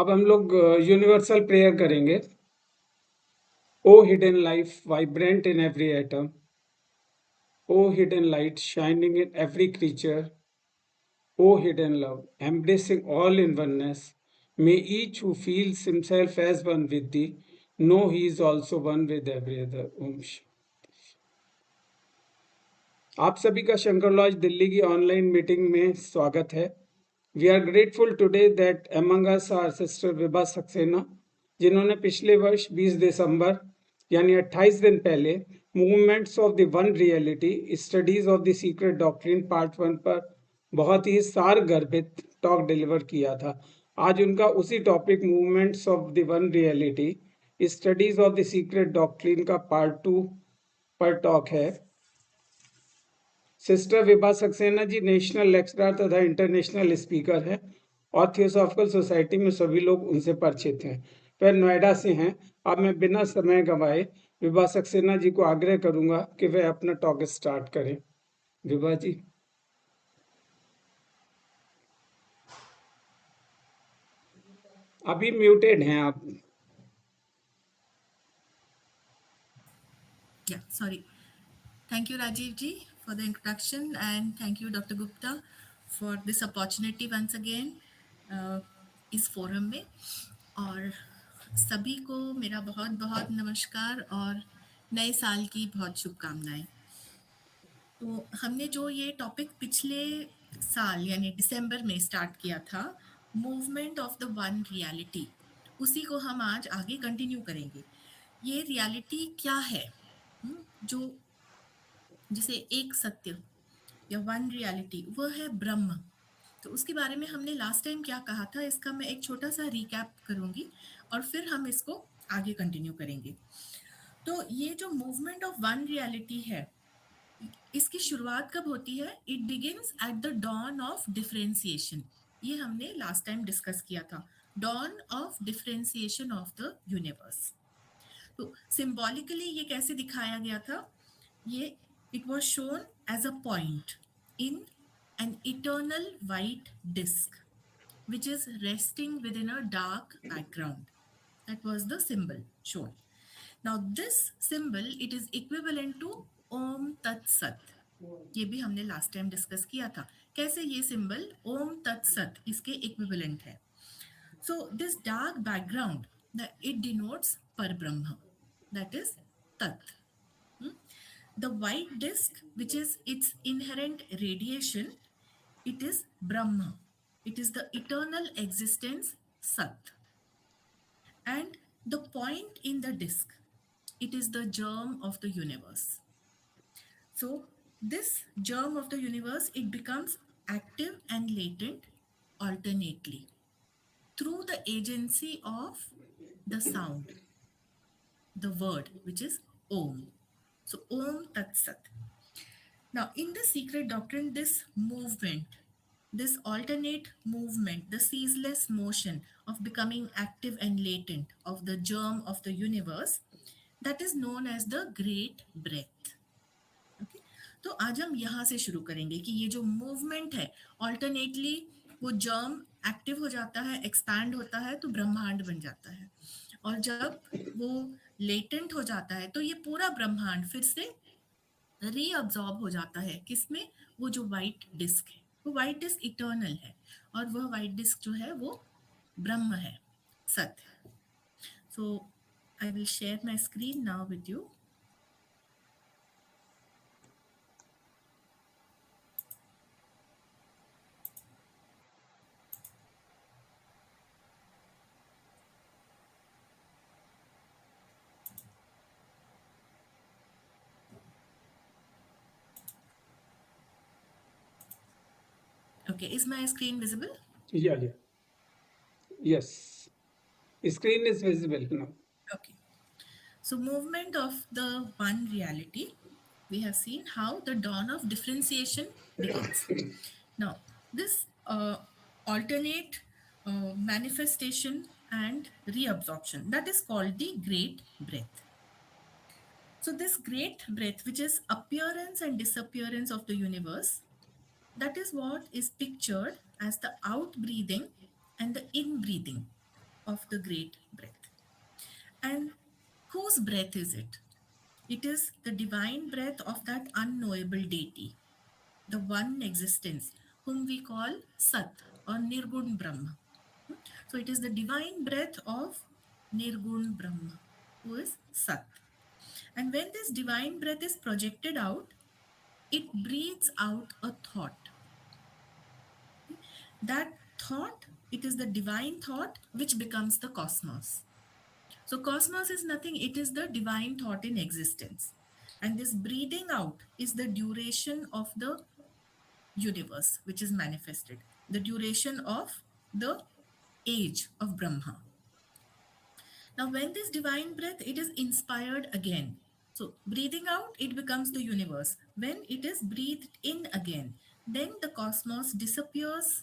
अब हम लोग यूनिवर्सल प्रेयर करेंगे। O hidden life vibrant in every atom, O hidden light shining in every creature, O hidden love, embracing all in oneness, may each who feels himself as one with thee know he is also one with every other. Om आप सभी का Shankar laws Delhi की online meeting में स्वागत है। We are grateful today that among us are sister Vibha Saksena, जिन्होंने पिछले वर्ष 20 दिसंबर यानी 28 दिन पहले movements of the one reality studies of the secret doctrine part 1 पर बहुत ही सार गर्भित टॉक डिलीवर किया था। आज उनका उसी topic movements of the one reality studies of the secret doctrine का पार्ट 2 पर टॉक है। Sister Vibha Saxena ji national lecturer तथा इंटरनेशनल स्पीकर हैं और थियोसॉफिकल सोसाइटी में सभी लोग उनसे परिचित हैं। वह नोएडा से हैं। अब मैं बिना समय गंवाए विभा सक्सेना जी को आग्रह करूंगा कि वह अपना टॉक स्टार्ट करें। विभा जी। अभी म्यूटेड हैं आप। Yeah, sorry. Thank you, Rajiv ji, for the introduction, and thank you, Dr. Gupta, for this opportunity once again इस फोरम में। और सभी को मेरा बहुत बहुत नमस्कार और नए साल की बहुत शुभकामनाएं। तो हमने जो ये टॉपिक पिछले साल यानी दिसंबर में स्टार्ट किया था, movement of the one reality, उसी को हम आज आगे कंटिन्यू करेंगे। ये रियलिटी क्या है? जो जिसे एक सत्य या वन रियलिटी, वो है ब्रह्म। तो उसके बारे में हमने लास्ट टाइम क्या कहा था, इसका मैं एक छोटा सा रिकैप करूंगी और फिर हम इसको आगे कंटिन्यू करेंगे। तो ये जो मूवमेंट ऑफ वन रियलिटी है, इसकी शुरुआत कब होती है? It begins at the dawn of differentiation. ये हमने लास्ट टाइम डिस्कस किया था, dawn of differentiation of the universe. तो सिंबॉलिकली ये कैसे दिखाया गया था? ये it was shown as a point in an eternal white disk which is resting within a dark background. That was the symbol shown. Now this symbol, it is equivalent to Om Tat Sat. ये भी हमने last time discuss किया था कैसे ये symbol ओम तत् सत इसके इक्विवेलेंट है। So this dark background, it denotes Parbrahma, that is Tat. The white disk, which is its inherent radiation, it is Brahma. It is the eternal existence, Sat. And the point in the disk, it is the germ of the universe. So this germ of the universe, it becomes active and latent alternately through the agency of the sound, the word, which is Om. So Om Tat Sat. Now, in the secret doctrine, this movement, this alternate movement, the ceaseless motion of becoming active and latent of the germ of the universe, that is known as the great breath. Okay? तो आज हम यहाँ से शुरू करेंगे कि ये जो मूवमेंट है, ऑल्टरनेटली वो जर्म एक्टिव हो जाता है, एक्सपैंड होता है, तो ब्रह्मांड बन जाता है। और जब वो लेटेंट हो जाता है तो ये पूरा ब्रह्मांड फिर से रीअब्जॉर्ब हो जाता है। किसमें? वो जो वाइट डिस्क है, वो वाइट डिस्क इटर्नल है और वह वाइट डिस्क जो है वो ब्रह्म है, सत्य। So I will share my screen now with you. Okay, is my screen visible? Yeah. Yes. Screen is visible now. Okay. So movement of the one reality, we have seen how the dawn of differentiation begins. Now, this alternate manifestation and reabsorption, that is called the great breath. So this great breath, which is appearance and disappearance of the universe, that is what is pictured as the out breathing and the in breathing. of the great breath. And whose breath is it? It is the divine breath of that unknowable deity, the one existence, whom we call Sat or Nirgun Brahma. So it is the divine breath of Nirgun Brahma, who is Sat. And when this divine breath is projected out, it breathes out a thought. That thought, it is the divine thought which becomes the cosmos. So, cosmos is nothing, it is the divine thought in existence. And this breathing out is the duration of the universe which is manifested, the duration of the age of Brahma. Now, when this divine breath, it is inspired again. So, breathing out, it becomes the universe. When it is breathed in again, then the cosmos disappears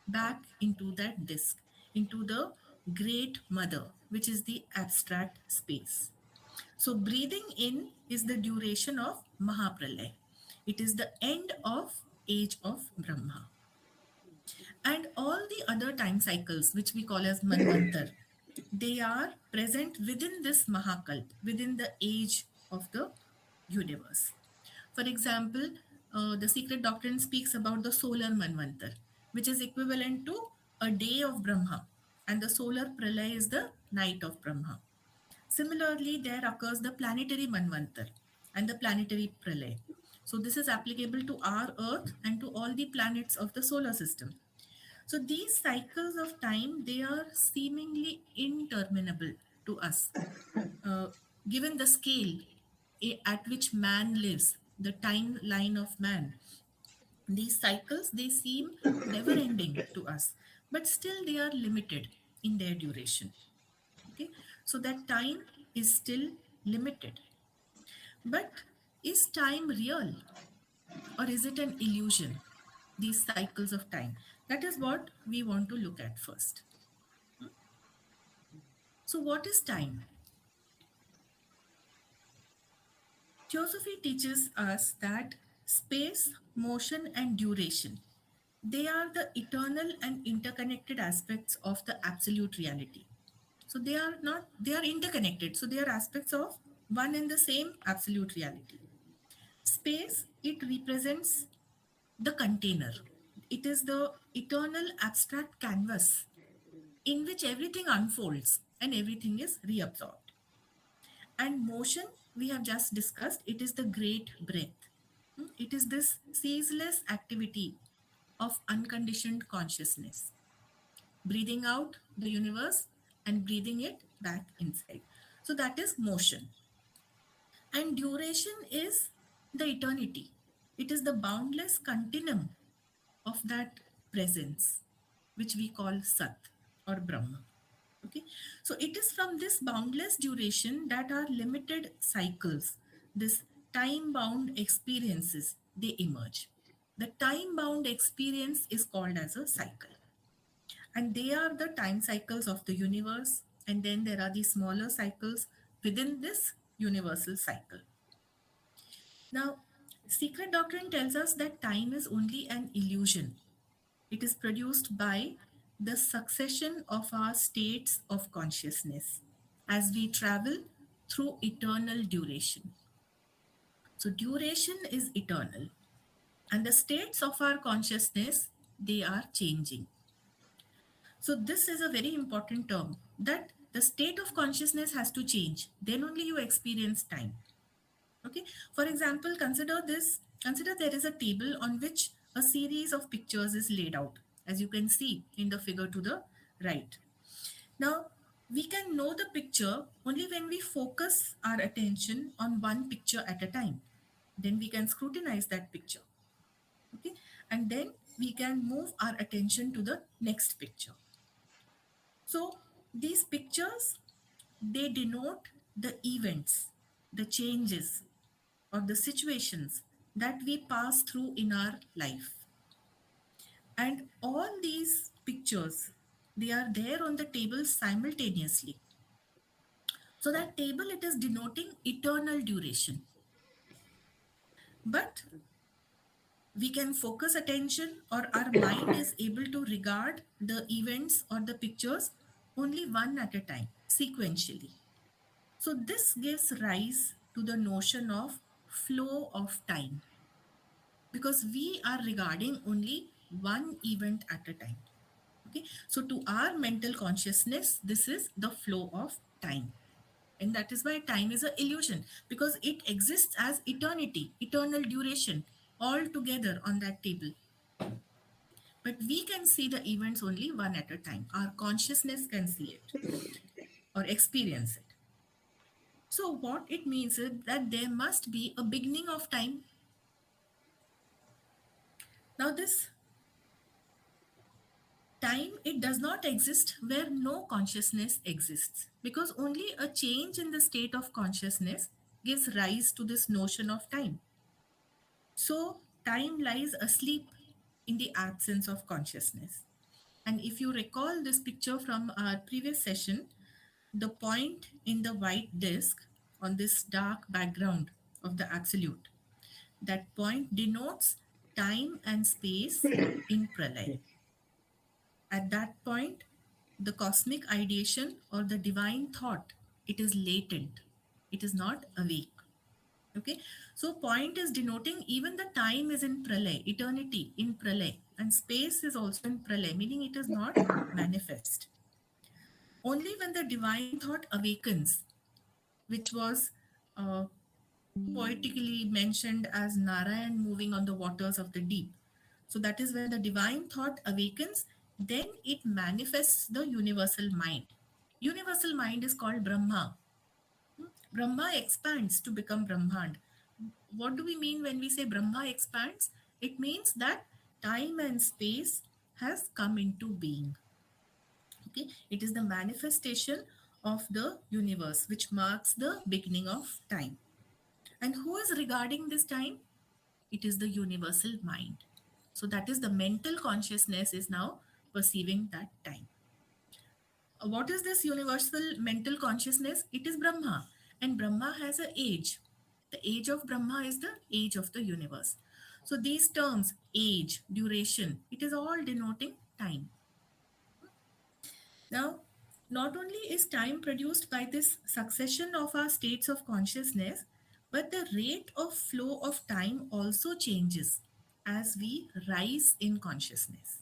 back into that disk, into the great mother, which is the abstract space. So, breathing in is the duration of Mahapralay. It is the end of age of Brahma. And all the other time cycles, which we call as Manvantar, they are present within this Mahakalp, within the age of the universe. For example, the secret doctrine speaks about the solar Manvantar, which is equivalent to a day of Brahma, and the solar Pralay is the night of Brahma. Similarly, there occurs the planetary Manvantar and the planetary Pralay. So, this is applicable to our Earth and to all the planets of the solar system. So these cycles of time, they are seemingly interminable to us. Uh, Given the scale at which man lives, the timeline of man, these cycles, they seem never ending to us, but still they are limited in their duration. Okay, so that time is still limited. But is time real or is it an illusion? These cycles of time. That is what we want to look at first. So, what is time? Theosophy teaches us that space, motion, and duration, they are the eternal and interconnected aspects of the absolute reality. So they are not, they are interconnected. So they are aspects of one and the same absolute reality. Space, it represents the container. It is the eternal abstract canvas in which everything unfolds and everything is reabsorbed. And motion, we have just discussed, it is the great breath. It is this ceaseless activity of unconditioned consciousness, breathing out the universe and breathing it back inside. So that is motion. And duration is the eternity. It is the boundless continuum of that presence, which we call Sat or Brahma. Okay, so it is from this boundless duration that our limited cycles, this time bound experiences, they emerge. The time bound experience is called as a cycle, and they are the time cycles of the universe, and then there are the smaller cycles within this universal cycle. Now, secret doctrine tells us that time is only an illusion. It is produced by the succession of our states of consciousness as we travel through eternal duration. So, duration is eternal, and the states of our consciousness, they are changing. So, this is a very important term, that the state of consciousness has to change. Then only you experience time. Okay, for example, consider there is a table on which a series of pictures is laid out, as you can see in the figure to the right. Now, we can know the picture only when we focus our attention on one picture at a time. Then we can scrutinize that picture. Okay, and then we can move our attention to the next picture. So these pictures, they denote the events, the changes, or the situations that we pass through in our life. And all these pictures, they are there on the table simultaneously. So that table, it is denoting eternal duration. But we can focus attention, or our mind is able to regard the events or the pictures only one at a time, sequentially. So this gives rise to the notion of flow of time because we are regarding only one event at a time. Okay, so to our mental consciousness, this is the flow of time. And that is why time is an illusion because it exists as eternity, eternal duration, all together on that table. But we can see the events only one at a time. Our consciousness can see it or experience it. So, what it means is that there must be a beginning of time. Now, this time, it does not exist where no consciousness exists because only a change in the state of consciousness gives rise to this notion of time. So, time lies asleep in the absence of consciousness. And if you recall this picture from our previous session, the point in the white disk on this dark background of the absolute, that point denotes time and space in pralay. At that point, the cosmic ideation or the divine thought, it is latent. It is not awake. Okay. So point is denoting even the time is in pralay, eternity in pralay, and space is also in pralay, meaning it is not manifest. Only when the divine thought awakens, which was uh, poetically mentioned as Narayan moving on the waters of the deep. So that is when the divine thought awakens, then it manifests the universal mind. Universal mind is called Brahma. Brahma expands to become Brahmand. What do we mean when we say Brahma expands? It means that time and space has come into being. Okay, it is the manifestation of the universe which marks the beginning of time. And who is regarding this time? It is the universal mind. So that is the mental consciousness is now perceiving that time. What is this universal mental consciousness? It is Brahma. And Brahma has an age. The age of Brahma is the age of the universe. So these terms, age, duration, it is all denoting time. Now, not only is time produced by this succession of our states of consciousness, but the rate of flow of time also changes as we rise in consciousness.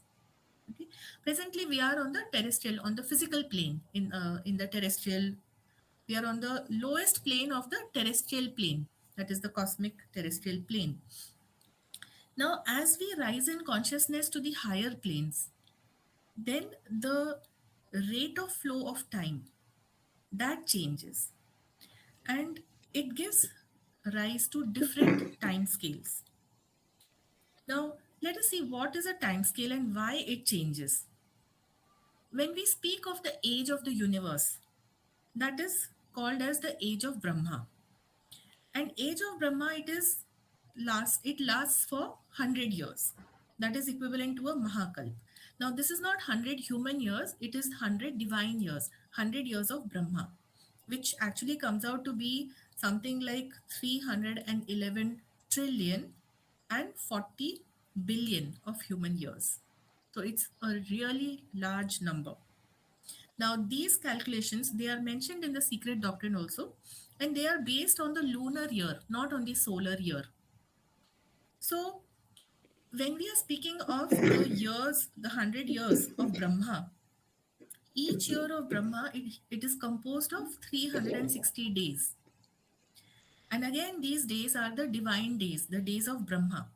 Okay. Presently, we are on the terrestrial, on the physical plane. In the terrestrial, we are on the lowest plane of the terrestrial plane. That is the cosmic terrestrial plane. Now, as we rise in consciousness to the higher planes, then the rate of flow of time that changes and it gives rise to different time scales. Now, let us see what is a time scale and why it changes. When we speak of the age of the universe, that is called as the age of Brahma. And age of Brahma, it lasts for 100 years. That is equivalent to a Mahakalp. Now, this is not 100 human years, it is 100 divine years, 100 years of Brahma, which actually comes out to be something like 311 trillion and 40 billion of human years. So it's a really large number. Now, these calculations, they are mentioned in the secret doctrine also, and they are based on the lunar year, not on the solar year. So, when we are speaking of the years, the 100 years of Brahma, each year of Brahma, it is composed of 360 days. And again, these days are the divine days, the days of Brahma.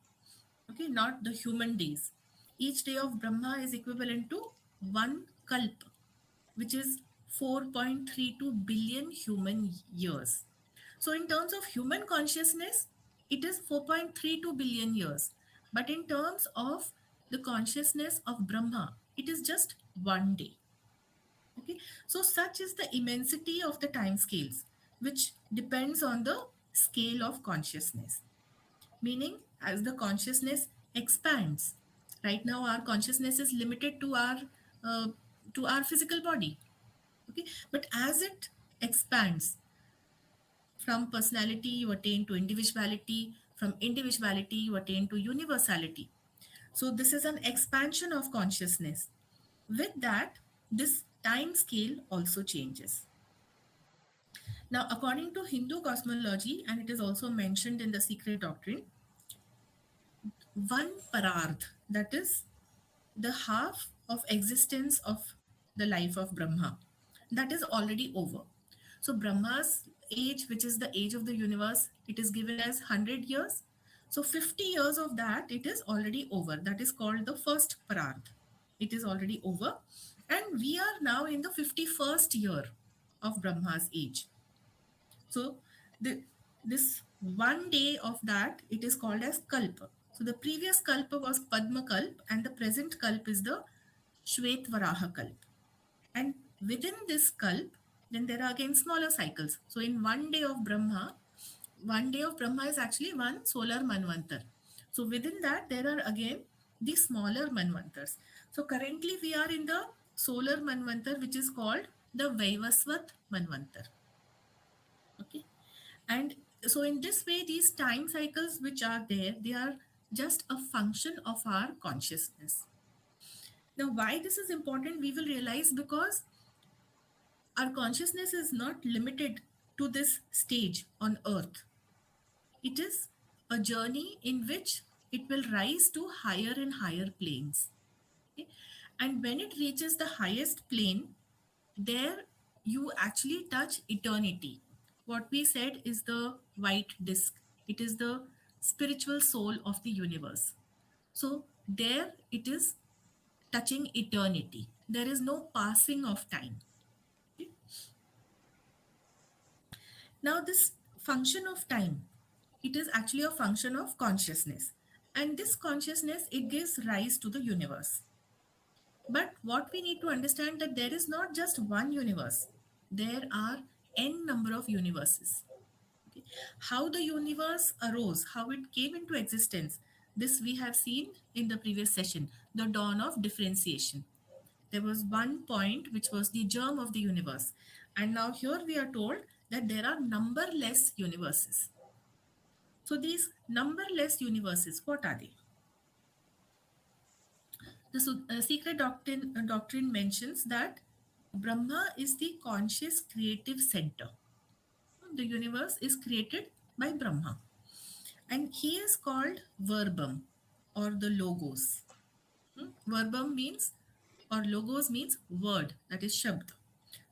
Okay, not the human days. Each day of Brahma is equivalent to one kalp, which is 4.32 billion human years. So, in terms of human consciousness, it is 4.32 billion years. But in terms of the consciousness of Brahma, it is just one day. Okay, so such is the immensity of the time scales, which depends on the scale of consciousness. Meaning, as the consciousness expands, right now our consciousness is limited uh, to our physical body. Okay, but as it expands, from personality you attain to individuality, from individuality you attain to universality. So this is an expansion of consciousness. With that, this time scale also changes. Now, according to Hindu cosmology, and it is also mentioned in the secret doctrine, one pararth, that is the half of existence of the life of Brahma, that is already over. So Brahma's age, which is the age of the universe, it is given as 100 years. So 50 years of that, it is already over. That is called the first pararth. It is already over. And we are now in the 51st year of Brahma's age. So the, this one day of that, it is called as Kalpa. So the previous Kalpa was Padma Kalp, and the present Kalp is the Shvet Varaha Kalp. And within this Kalp, then there are again smaller cycles. So in one day of Brahma is actually one solar Manvantar. So within that, there are again the smaller Manvantars. So currently we are in the solar Manvantar, which is called the Vaivasvat Manvantar. Okay. And so in this way, these time cycles which are there, they are just a function of our consciousness. Now, why this is important, we will realize because our consciousness is not limited to this stage on earth. It is a journey in which it will rise to higher and higher planes. Okay? And when it reaches the highest plane, there you actually touch eternity. What we said is the white disk, it is the spiritual soul of the universe. So there it is touching eternity. There is no passing of time. Okay? Now, this function of time, it is actually a function of consciousness. And this consciousness, it gives rise to the universe. But what we need to understand that there is not just one universe. There are n number of universes. Okay. How the universe arose, how it came into existence, this we have seen in the previous session, the dawn of differentiation. There was one point which was the germ of the universe. And now here we are told that there are numberless universes. So these numberless universes, what are they? The secret doctrine mentions that Brahma is the conscious creative center. The universe is created by Brahma. And he is called Verbum or the Logos. Verbum means or Logos means word, that is Shabd.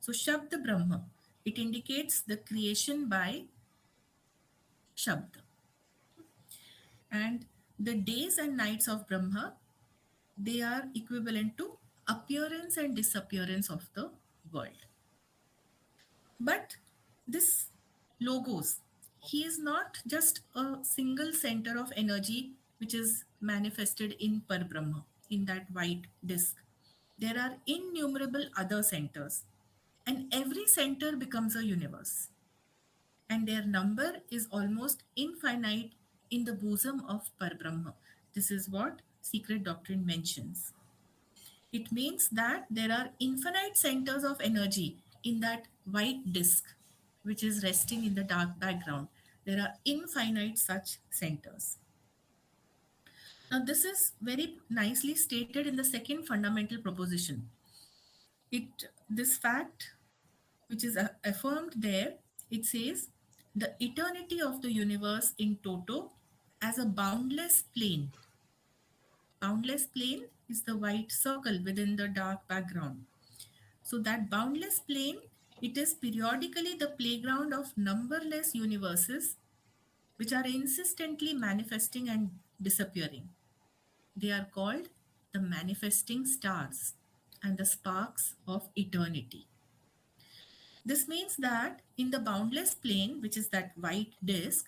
So Shabd Brahma, it indicates the creation by Shabd. And the days and nights of Brahma, they are equivalent to appearance and disappearance of the world. But this Logos, he is not just a single center of energy which is manifested in Parbrahma, in that white disk. There are innumerable other centers, and every center becomes a universe. And their number is almost infinite in the bosom of Parbrahma. This is what secret doctrine mentions. It means that there are infinite centers of energy in that white disk which is resting in the dark background. There are infinite such centers. Now, this is very nicely stated in the second fundamental proposition. This fact, which is affirmed there, it says the eternity of the universe in toto as a boundless plane. Boundless plane is the white circle within the dark background. So that boundless plane, it is periodically the playground of numberless universes which are insistently manifesting and disappearing. They are called the manifesting stars and the sparks of eternity. This means that in the boundless plane, which is that white disk,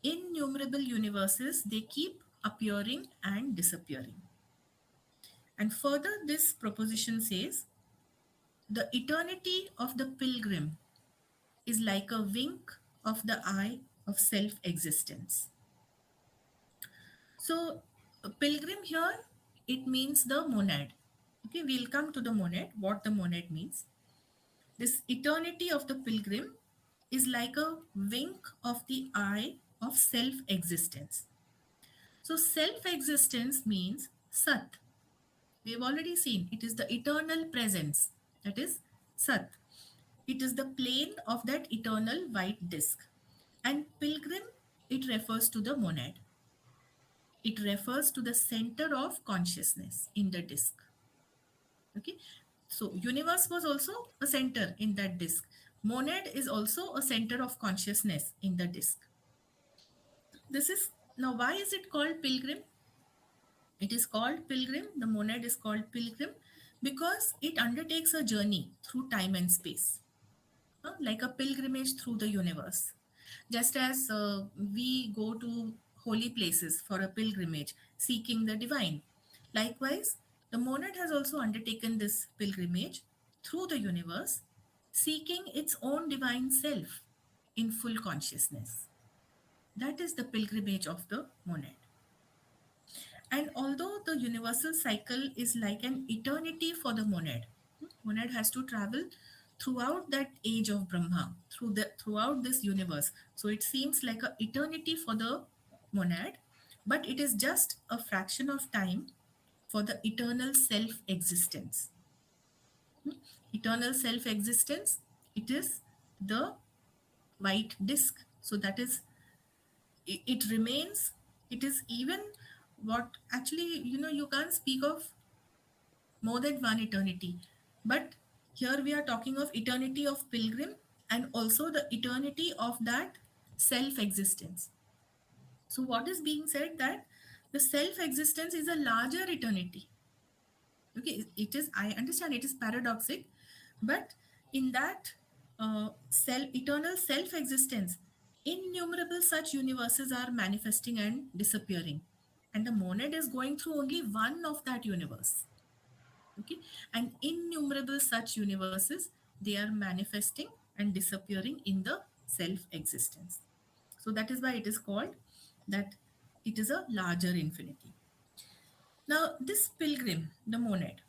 innumerable universes, they keep appearing and disappearing. And further, this proposition says the eternity of the pilgrim is like a wink of the eye of self existence. So, a pilgrim here, it means the monad. Okay, we'll come to the monad, what the monad means. This eternity of the pilgrim is like a wink of the eye of self existence. So, self existence means Sat. We have already seen it is the eternal presence, that is Sat. It is the plane of that eternal white disk. And pilgrim, it refers to the monad. It refers to the center of consciousness in the disk. Okay. So universe was also a center in that disk. Monad is also a center of consciousness in the disk. This is now why is it called pilgrim? It is called pilgrim. The monad is called pilgrim because it undertakes a journey through time and space, like a pilgrimage through the universe. Just as we go to holy places for a pilgrimage, seeking the divine. Likewise, the monad has also undertaken this pilgrimage through the universe, seeking its own divine self in full consciousness. That is the pilgrimage of the monad. And although the universal cycle is like an eternity for the monad, monad has to travel throughout that age of Brahma, throughout this universe. So it seems like an eternity for the monad, but it is just a fraction of time for the eternal self existence. Eternal self existence, it is the white disk. So that is, it remains, it is even what actually, you can't speak of more than one eternity. But here we are talking of eternity of pilgrim and also the eternity of that self existence. So, what is being said that the self existence is a larger eternity. Okay, it is, I understand it is paradoxic, but in that eternal self existence, innumerable such universes are manifesting and disappearing. And the monad is going through only one of that universe. Okay, and innumerable such universes, they are manifesting and disappearing in the self existence. So that is why it is called that it is a larger infinity. Now this pilgrim, the monad,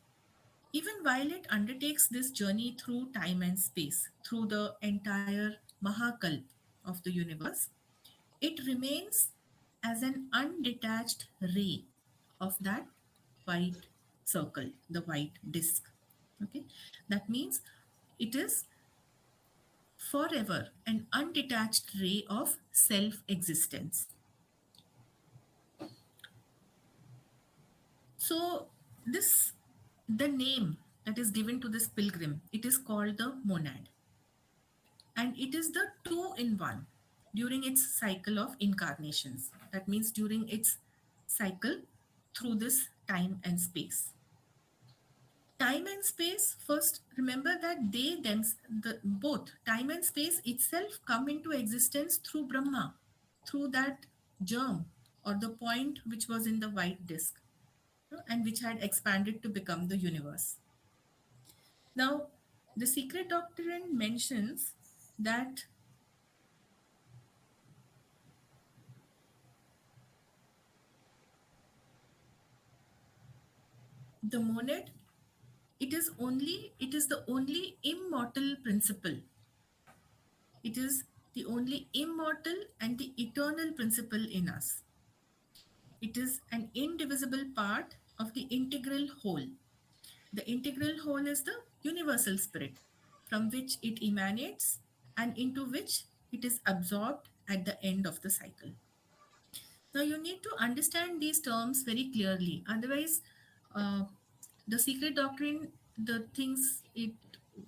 even while it undertakes this journey through time and space, through the entire Mahakalp of the universe, it remains as an undetached ray of that white circle, the white disk. Okay, that means it is forever an undetached ray of self existence. So, this the name that is given to this pilgrim, it is called the monad, and it is the two in one during its cycle of incarnations. That means during its cycle through this time and space. Time and space, first remember that both time and space itself come into existence through Brahma, through that germ or the point which was in the white disk, and which had expanded to become the universe. Now, the secret doctrine mentions that the monad, it is the only immortal principle. It is the only immortal and the eternal principle in us. It is an indivisible part of the integral whole. The integral whole is the universal spirit from which it emanates and into which it is absorbed at the end of the cycle. Now, you need to understand these terms very clearly. Otherwise, uh, the secret doctrine, the things, it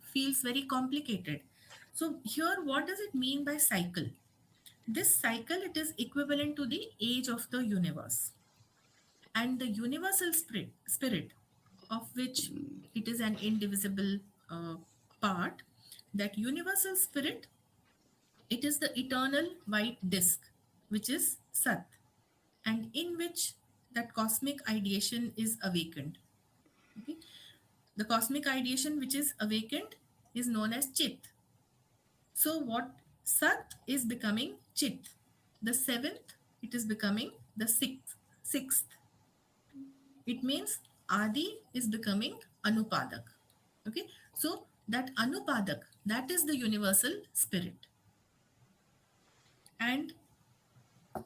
feels very complicated. So, here, what does it mean by cycle? This cycle, it is equivalent to the age of the universe. And the universal spirit of which it is an indivisible uh, part, that universal spirit, it is the eternal white disk, which is Sat, and in which that cosmic ideation is awakened. Okay? The cosmic ideation which is awakened is known as Chit. So what Sat is becoming Chit. The seventh, it is becoming the sixth. Sixth. It means Adi is becoming Anupadak. Okay. So that Anupadak, that is the universal spirit. And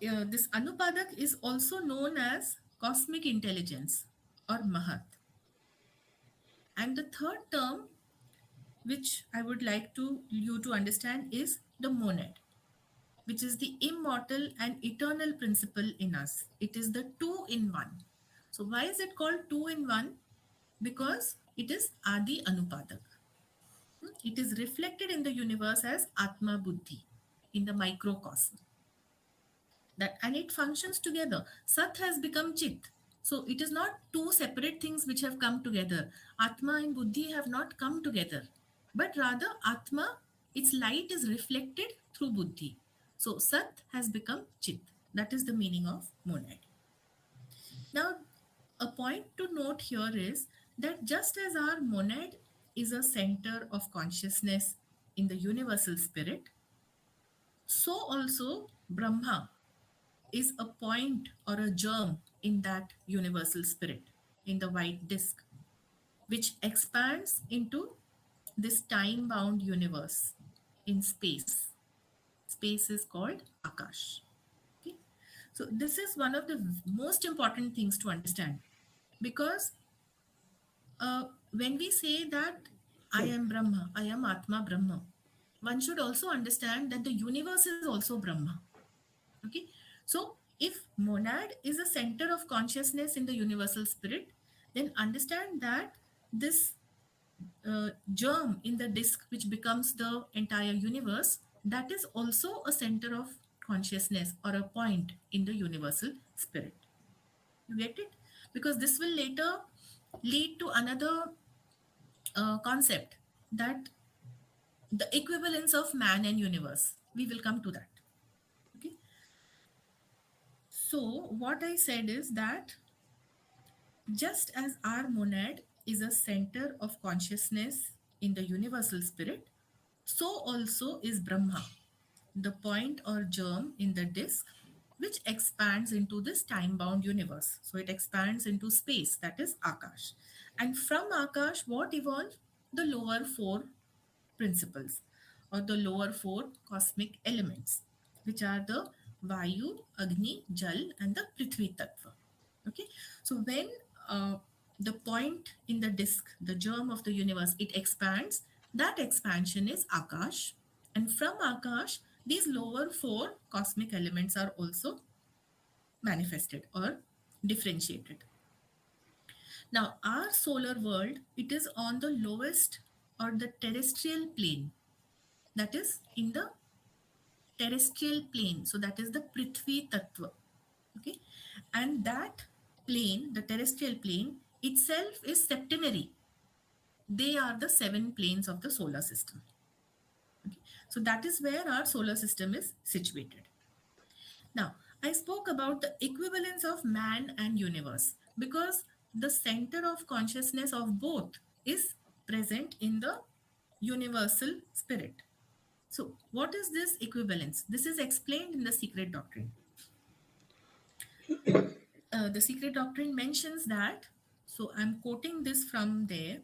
this Anupadak is also known as cosmic intelligence or Mahat. And the third term which I would like to you to understand is the monad, which is the immortal and eternal principle in us. It is the two in one. So why is it called two in one? Because it is Adi Anupadak. It is reflected in the universe as Atma Buddhi in the microcosm. That and it functions together. Sat has become Chit. So it is not two separate things which have come together. Atma and Buddhi have not come together, but rather Atma, its light is reflected through Buddhi. So Sat has become Chit. That is the meaning of monad. Now, a point to note here is that just as our monad is a center of consciousness in the universal spirit, so also Brahma is a point or a germ in that universal spirit, in the white disk, which expands into this time bound universe in space. Space is called Akash. Okay? So, this is one of the most important things to understand because when we say that I am Brahma, I am Atma Brahma, one should also understand that the universe is also Brahma. Okay, so if monad is a center of consciousness in the universal spirit, then understand that this germ in the disk which becomes the entire universe, that is also a center of consciousness or a point in the universal spirit. You get it? Because this will later lead to another concept, that the equivalence of man and universe. We will come to that. Okay, so what I said is that just as our monad is a center of consciousness in the universal spirit, so also is Brahma, the point or germ in the disk which expands into this time bound universe. So it expands into space, that is Akash. And from Akash, what evolved? The lower four principles or the lower four cosmic elements, which are the Vayu, Agni, Jal, and the Prithvi Tattva. Okay, so when the point in the disk, the germ of the universe, it expands, that expansion is Akash. And from Akash, these lower four cosmic elements are also manifested or differentiated. Now, our solar world, it is on the lowest or the terrestrial plane, that is in the terrestrial plane. So that is the Prithvi Tattva. Okay. And that plane, the terrestrial plane itself is septenary. They are the seven planes of the solar system. Okay. So that is where our solar system is situated. Now, I spoke about the equivalence of man and universe because the center of consciousness of both is present in the universal spirit. So, what is this equivalence? This is explained in the secret doctrine. The secret doctrine mentions that, so I'm quoting this from there,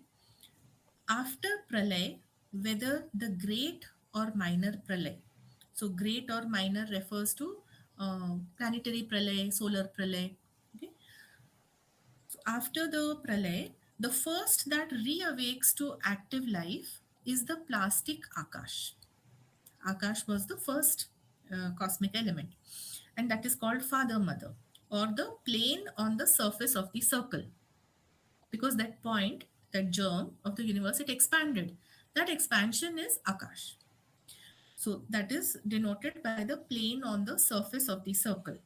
after pralay, whether the great or minor pralay. So, great or minor refers to planetary pralay, solar pralay. Okay? So, after the pralay, the first that reawakes to active life is the plastic Akash. Akash was the first cosmic element, and that is called Father Mother or the plane on the surface of the circle. Because that point, that germ of the universe, it expanded. That expansion is Akash. So that is denoted by the plane on the surface of the circle.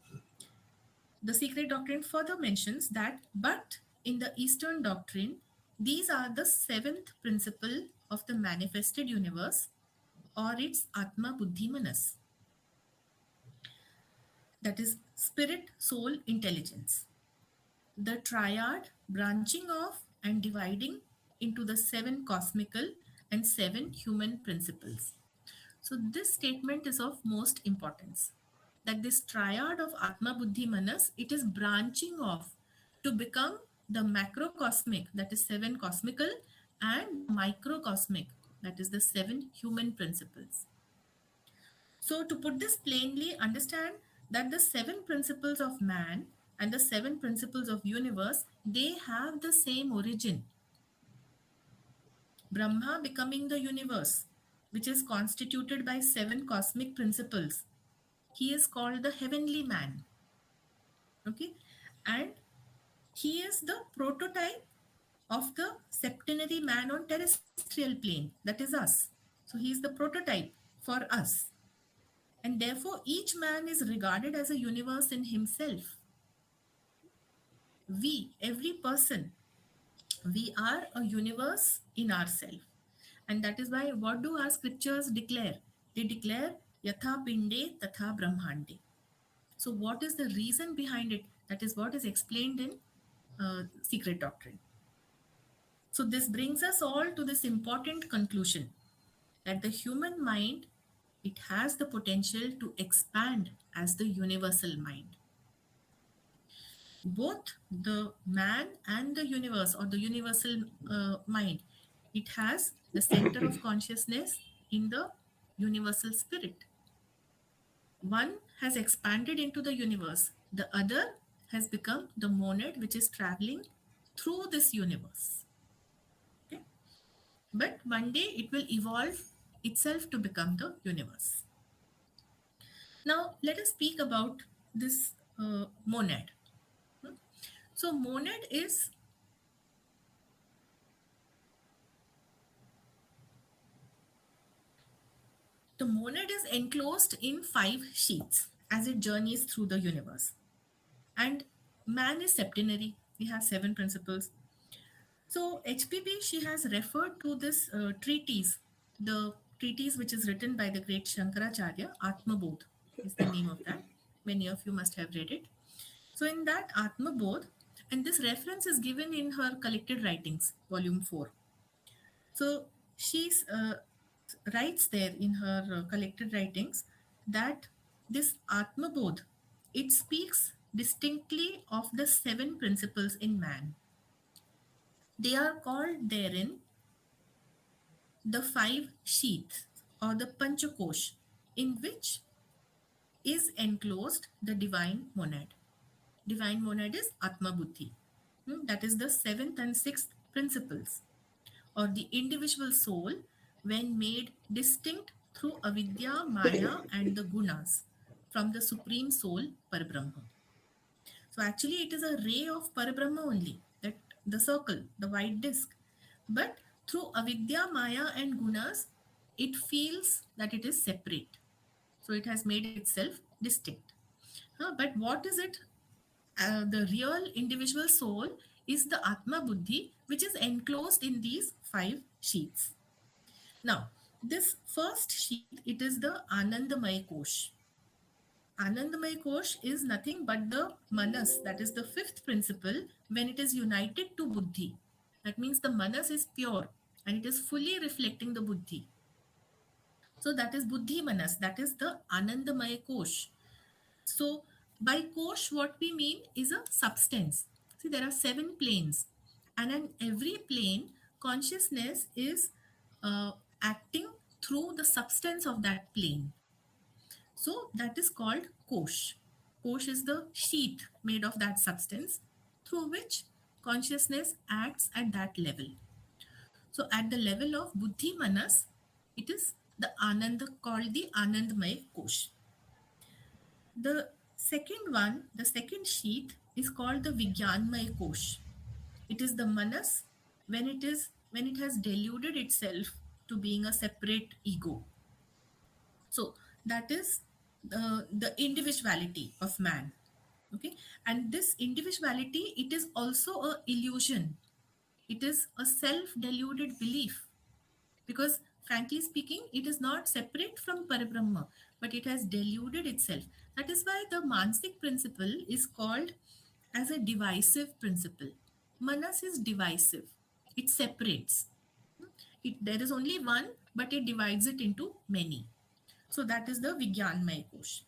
The secret doctrine further mentions that, but in the Eastern doctrine, these are the seventh principle of the manifested universe or its Atma Buddhi Manas, that is spirit, soul, intelligence. The triad branching off and dividing into the seven cosmical and seven human principles. So, this statement is of most importance, that this triad of Atma Buddhi Manas, it is branching off to become the macrocosmic, that is seven cosmical, and the microcosmic, that is the seven human principles. So, to put this plainly, understand that the seven principles of man and the seven principles of universe, they have the same origin. Brahma becoming the universe, which is constituted by seven cosmic principles. He is called the heavenly man. Okay, and he is the prototype of the septenary man on terrestrial plane, that is us. So he is the prototype for us, and therefore each man is regarded as a universe in himself. We, every person, we are a universe in ourselves. And that is why, what do our scriptures declare? They declare yatha pinde tatha brahmande. So what is the reason behind it? That is what is explained in secret doctrine. So this brings us all to this important conclusion, that the human mind, it has the potential to expand as the universal mind. Both the man and the universe, or the universal mind, it has the center of consciousness in the universal spirit. One has expanded into the universe, the other has become the monad which is traveling through this universe. Okay? But one day it will evolve itself to become the universe. Now, let us speak about this monad. Hmm? So, monad is the monad is enclosed in five sheaths as it journeys through the universe. And man is septenary. We have seven principles. So HPB, she has referred to this treatise, the treatise which is written by the great Shankaracharya, Atmabodh is the name of that. Many of you must have read it. So in that Atmabodh, and this reference is given in her collected writings, volume 4. So she writes there in her collected writings that this Atmabodh, it speaks distinctly of the seven principles in man. They are called therein the five sheaths or the Panchakosh, in which is enclosed the divine monad. Divine monad is Atma Buddhi. That is the seventh and sixth principles, or the individual soul when made distinct through avidya, maya, and the gunas from the supreme soul, Parabrahma. So actually, it is a ray of Parabrahma only, that the circle, the white disk. But through avidya, maya, and gunas, it feels that it is separate. So it has made itself distinct. But what is it? The real individual soul is the Atma Buddhi, which is enclosed in these five sheaths. Now, this first sheath, it is the Anandamaya Kosh. Anandamaya Kosh is nothing but the manas, that is the fifth principle, when it is united to buddhi. That means the manas is pure and it is fully reflecting the buddhi. So that is buddhi manas, that is the Anandamaya Kosh. So by kosh, what we mean is a substance. See, there are seven planes, and in every plane, consciousness is acting through the substance of that plane. So that is called kosh. Kosh is the sheath made of that substance through which consciousness acts at that level. So at the level of buddhi manas, it is the anand, called the anandmay kosh. The second one, the second sheath is called the Vigyanmaya Kosh. It is the manas when it has deluded itself to being a separate ego. So that is the individuality of man. Okay, and this individuality, it is also a illusion. It is a self-deluded belief, because frankly speaking, it is not separate from Parabrahma, but it has deluded itself. That is why the Mansik principle is called as a divisive principle. Manas is divisive, it separates. There is only one, but it divides it into many. So that is the Vigyanmaya Kosh.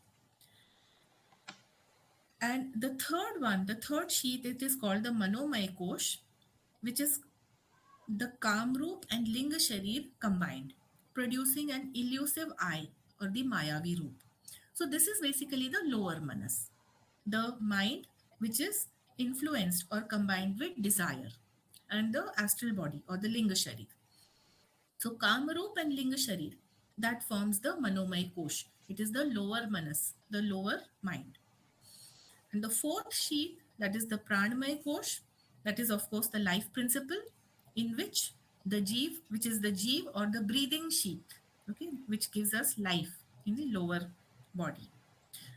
And the third one, the third sheath, it is called the Manomaya Kosh, which is the Kamrup and Linga Sharir combined, producing an elusive I, or the Mayavi Roop. So this is basically the lower manas, the mind which is influenced or combined with desire, and the astral body or the Linga Sharir. So Kamarup and Linga Sharir, that forms the Manomay Kosh. It is the lower manas, the lower mind. And the fourth sheath, that is the Pranamay Kosh, that is of course the life principle, in which the Jeev, which is the Jeev or the breathing sheath, okay, which gives us life in the lower body.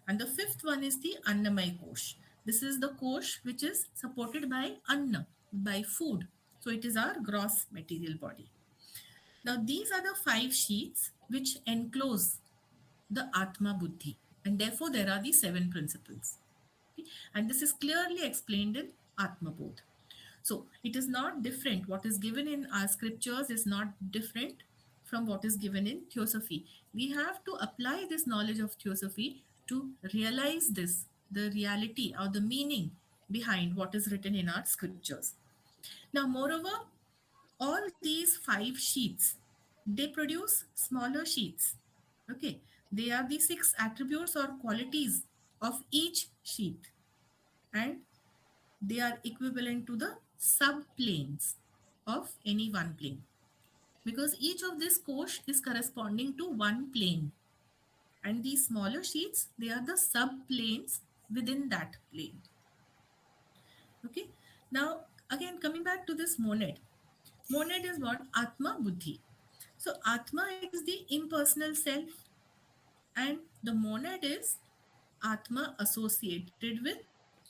And the fifth one is the Annamay Kosh. This is the Kosh which is supported by Anna, by food. So it is our gross material body. Now these are the five sheaths which enclose the Atma Buddhi. And therefore there are the seven principles. Okay? And this is clearly explained in Atma Bodh. So it is not different. What is given in our scriptures is not different from what is given in Theosophy. We have to apply this knowledge of Theosophy to realize this, the reality or the meaning behind what is written in our scriptures. Now, moreover, all these five sheets, they produce smaller sheets. Okay, they are the six attributes or qualities of each sheet, and they are equivalent to the subplanes of any one plane, because each of this kosh is corresponding to one plane, and these smaller sheets, they are the subplanes within that plane. Okay, now again coming back to this monad. Monad is what? Atma Buddhi. So Atma is the impersonal self, and the monad is Atma associated with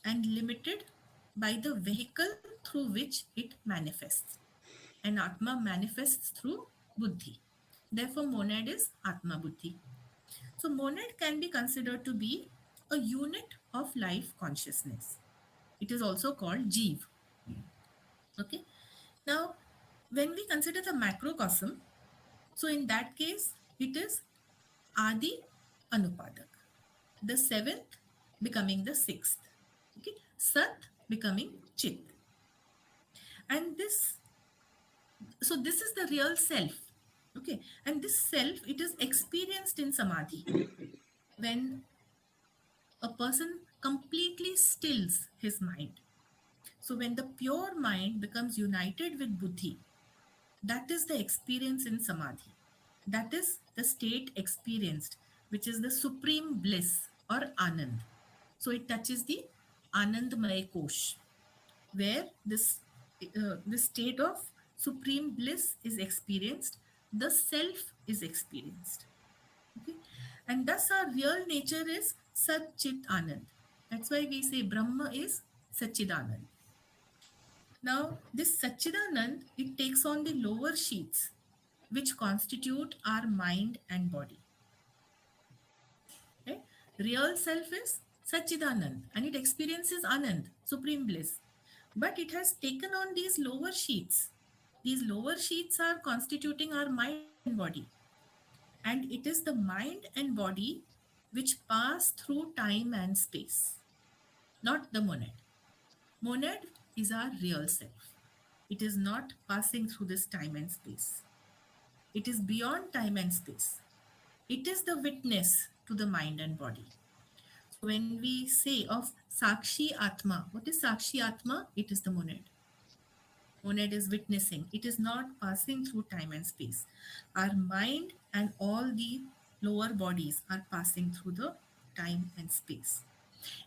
and limited by the vehicle through which it manifests. And Atma manifests through Buddhi. Therefore, monad is Atma Buddhi. So, monad can be considered to be a unit of life consciousness. It is also called Jeev. Okay. Now, when we consider the macrocosm, so in that case, it is Adi Anupadak. The seventh becoming the sixth. Okay. Sat becoming Chit. And this is the real self. Okay. And this self, it is experienced in Samadhi. When a person completely stills his mind. So when the pure mind becomes united with Buddhi, that is the experience in Samadhi. That is the state experienced, which is the supreme bliss or Anand. So it touches the Anandmaya Kosh, where this state of supreme bliss is experienced, the self is experienced. Okay? And thus our real nature is Sat Chit Anand. That's why we say Brahma is Satchidanand. Now, this Satchidanand, it takes on the lower sheets, which constitute our mind and body. Okay? Real self is Satchidanand and it experiences Anand, supreme bliss. But it has taken on these lower sheets. These lower sheets are constituting our mind and body. And it is the mind and body which pass through time and space, not the monad. Monad is our real self. It is not passing through this time and space. It is beyond time and space. It is the witness to the mind and body. So when we say of Sakshi Atma, what is Sakshi Atma? It is the monad. Monad is witnessing. It is not passing through time and space. Our mind and all the lower bodies are passing through the time and space.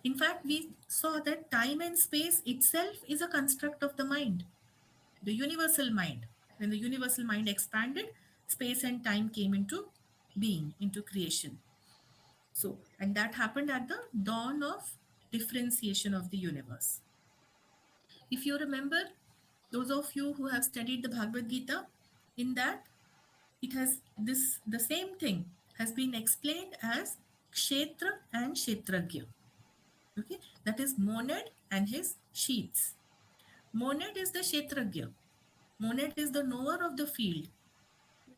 In fact, we saw that time and space itself is a construct of the mind, the universal mind. When the universal mind expanded, space and time came into being, into creation. So, and that happened at the dawn of differentiation of the universe. If you remember, those of you who have studied the Bhagavad Gita, in that it has this, the same thing has been explained as Kshetra and Kshetragya. Okay, that is monad and his sheets. Monad is the Kshetragya. Monad is the knower of the field.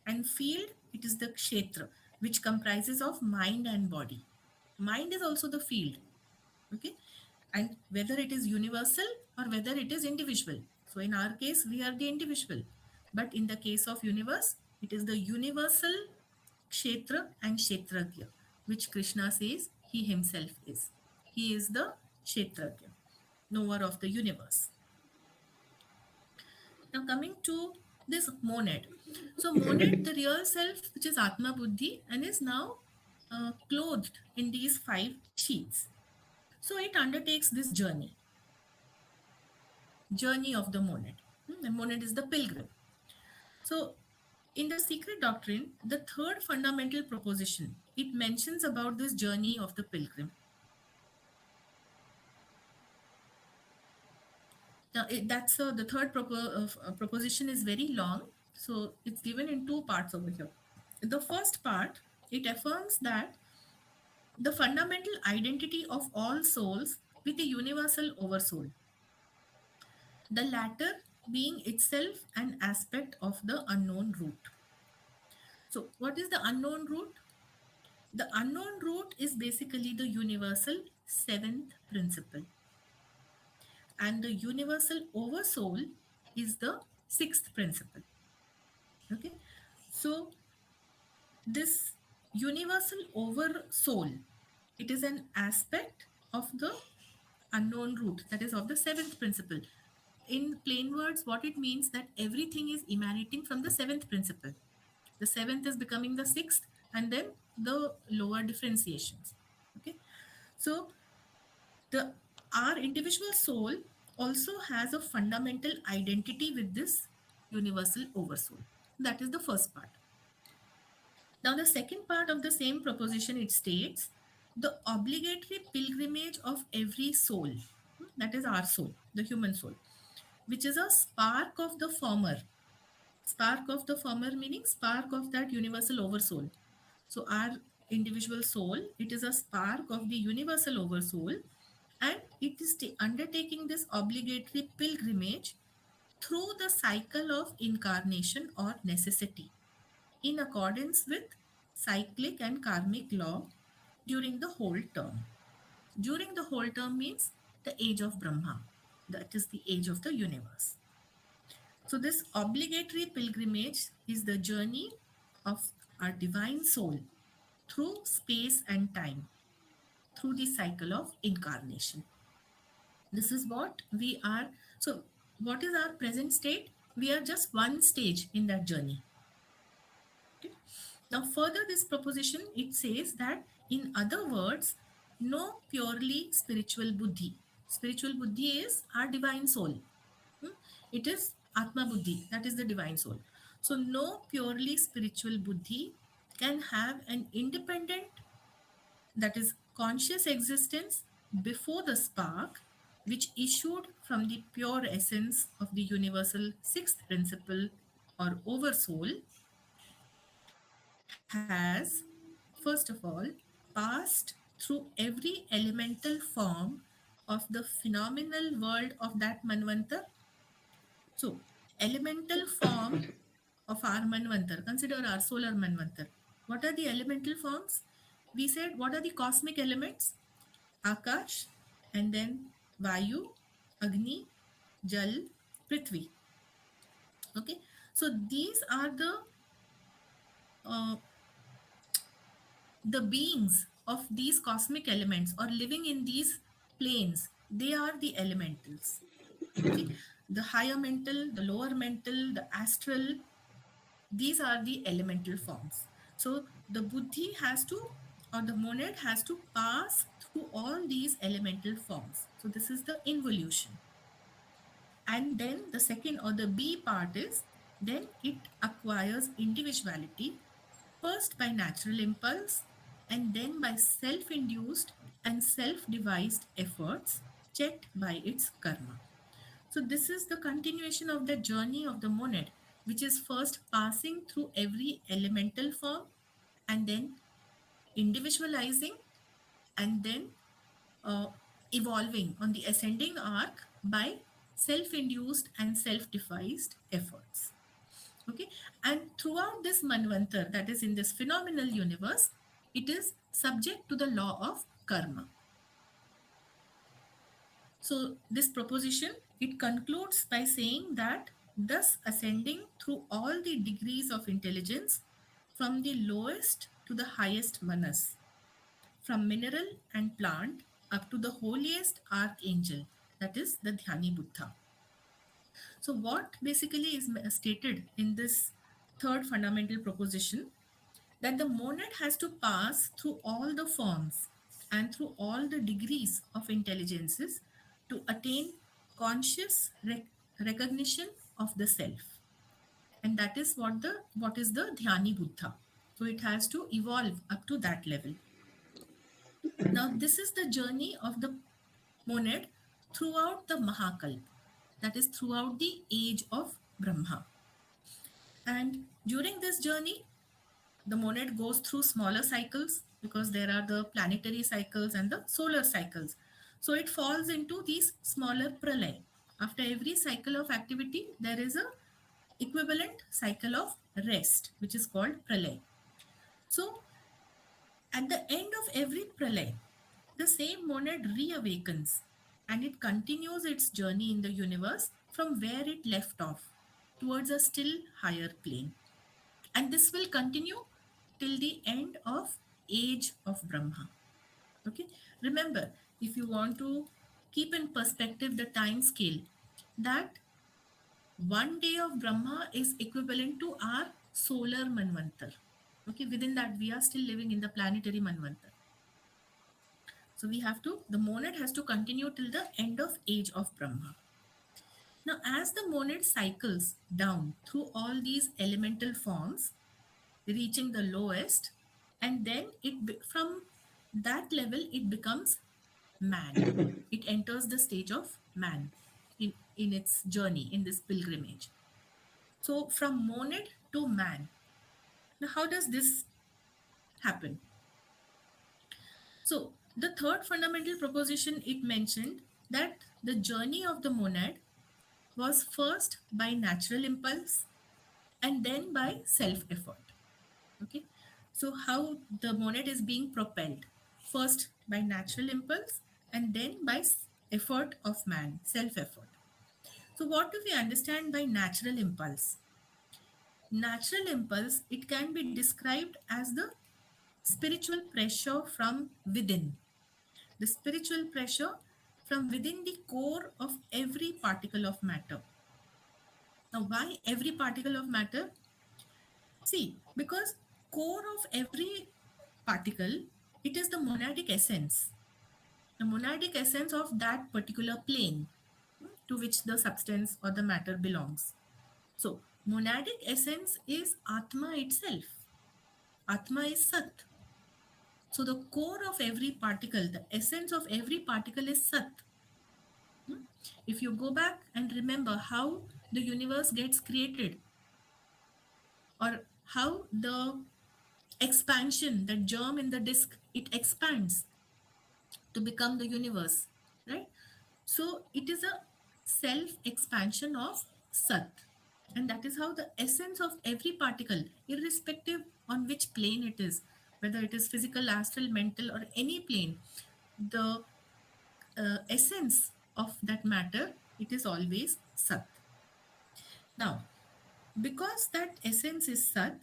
And field, it is the Kshetra, which comprises of mind and body. Mind is also the field. Okay, and whether it is universal or whether it is individual. So in our case, we are the individual. But in the case of universe, it is the universal Kshetra and Kshetragya, which Krishna says he himself is. He is the Kshetragya, knower of the universe. Now coming to This monad. So monad, the real self, which is Atma Buddhi, and is now clothed in these five sheets. So it undertakes this journey of the monad. The monad is the pilgrim. So in the secret doctrine, the third fundamental proposition, it mentions about this journey of the pilgrim. Now, the third proposition is very long, so it's given in two parts over here. The first part, it affirms that the fundamental identity of all souls with a universal oversoul, the latter being itself an aspect of the unknown root. So, what is the unknown root? The unknown root is basically the universal seventh principle, and the universal oversoul is the sixth principle. Okay, so this universal oversoul, it is an aspect of the unknown root, that is of the seventh principle. In plain words, what it means, that everything is emanating from the seventh principle. The seventh is becoming the sixth, and then the lower differentiations. Okay, so the our individual soul also has a fundamental identity with this universal oversoul. That is the first part. Now, the second part of the same proposition, it states the obligatory pilgrimage of every soul, that is our soul, the human soul, which is a spark of the former. Spark of the former meaning spark of that universal oversoul. So, our individual soul, it is a spark of the universal oversoul, and it is undertaking this obligatory pilgrimage through the cycle of incarnation or necessity, in accordance with cyclic and karmic law during the whole term. During the whole term means the age of Brahma, that is the age of the universe. So, this obligatory pilgrimage is the journey of our divine soul through space and time, through the cycle of incarnation. This is what we are. So, what is our present state? We are just one stage in that journey. Okay. Now, further, this proposition, it says that, in other words, no purely spiritual buddhi. Spiritual buddhi is our divine soul. It is Atma Buddhi, that is the divine soul. So, no purely spiritual buddhi can have an independent, that is conscious existence before the spark which issued from the pure essence of the universal sixth principle or oversoul has, first of all, passed through every elemental form of the phenomenal world of that Manvantar. So, elemental form of our Manvantar, consider our solar Manvantar. What are the elemental forms? We said, what are the cosmic elements? Akash, and then Vayu, Agni, Jal, Prithvi. Okay, so these are uh, the beings of these cosmic elements or living in these planes. They are the elementals. Okay, the higher mental, the lower mental, the astral, these are the elemental forms. So the buddhi has to, or the monad has to pass through all these elemental forms. So this is the involution. And then the second, or the B part, is then it acquires individuality, first by natural impulse and then by self-induced and self-devised efforts checked by its karma. So this is the continuation of the journey of the monad, which is first passing through every elemental form and then individualizing and then uh, evolving on the ascending arc by self-induced and self-devised efforts. Okay, and throughout this manvantar, that is in this phenomenal universe, it is subject to the law of karma. So this proposition, it concludes by saying that, thus ascending through all the degrees of intelligence from the lowest to the highest manas, from mineral and plant up to the holiest archangel, that is the Dhyani Buddha. So, what basically is stated in this third fundamental proposition, that the monad has to pass through all the forms and through all the degrees of intelligences to attain conscious recognition of the self. And that is what is the dhyani buddha. So it has to evolve up to that level. Now this is the journey of the monad throughout the mahakalp, that is throughout the age of Brahma. And during this journey, the monad goes through smaller cycles, because there are the planetary cycles and the solar cycles. So it falls into these smaller pralay. After every cycle of activity, there is a equivalent cycle of rest, which is called pralay. So at the end of every pralay, the same monad reawakens and it continues its journey in the universe from where it left off towards a still higher plane. And this will continue till the end of age of Brahma. Okay, remember, if you want to keep in perspective the time scale, that one day of Brahma is equivalent to our solar manvantar. Okay, within that we are still living in the planetary manvantar. So we have to, the monad has to continue till the end of age of Brahma. Now as the monad cycles down through all these elemental forms, reaching the lowest, and then from that level it becomes man. It enters the stage of man in its journey, in this pilgrimage. So from monad to man. Now how does this happen? So the third fundamental proposition, it mentioned that the journey of the monad was first by natural impulse and then by self effort. Okay, so how the monad is being propelled, first by natural impulse and then by effort of man, self effort. So what do we understand by natural impulse? Natural impulse, it can be described as the spiritual pressure from within, the spiritual pressure from within the core of every particle of matter. Now why every particle of matter? See, because core of every particle, it is the monadic essence. The monadic essence of that particular plane to which the substance or the matter belongs. So, monadic essence is Atma itself. Atma is Sat. So, the core of every particle, the essence of every particle is Sat. If you go back and remember how the universe gets created, or how the expansion, that germ in the disk, it expands to become the universe, right? So it is a self expansion of Sat. And that is how the essence of every particle, irrespective on which plane it is, whether it is physical, astral, mental, or any plane, the essence of that matter, it is always Sat. Now, because that essence is Sat,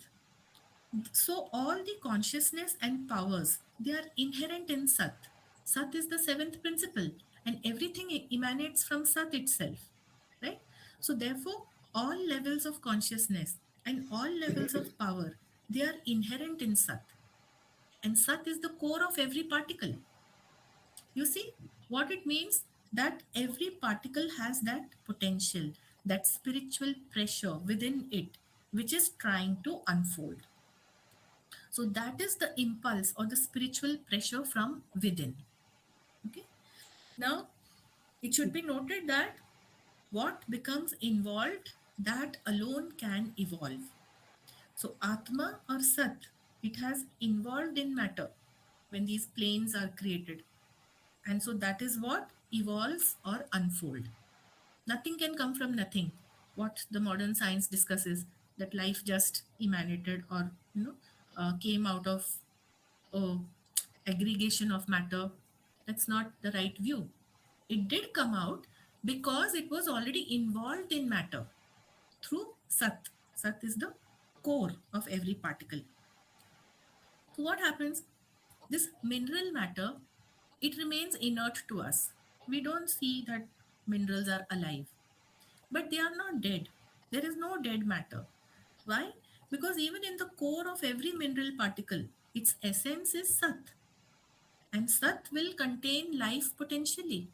so all the consciousness and powers, they are inherent in Sat. Sat is the seventh principle, and everything emanates from Sat itself, right? So therefore, all levels of consciousness and all levels of power, they are inherent in Sat. And Sat is the core of every particle. You see what it means? That every particle has that potential, that spiritual pressure within it, which is trying to unfold. So that is the impulse or the spiritual pressure from within. Okay. Now, it should be noted that what becomes involved, that alone can evolve. So Atma or Sat, it has involved in matter when these planes are created. And so that is what evolves or unfold. Nothing can come from nothing. What the modern science discusses, that life just emanated or came out of uh, aggregation of matter. That's not the right view. It did come out because it was already involved in matter through Sat. Sat is the core of every particle. So what happens? This mineral matter, it remains inert to us. We don't see that minerals are alive. but they are not dead. There is no dead matter. Why? Because even in the core of every mineral particle, its essence is Sat, and Sat will contain life potentially.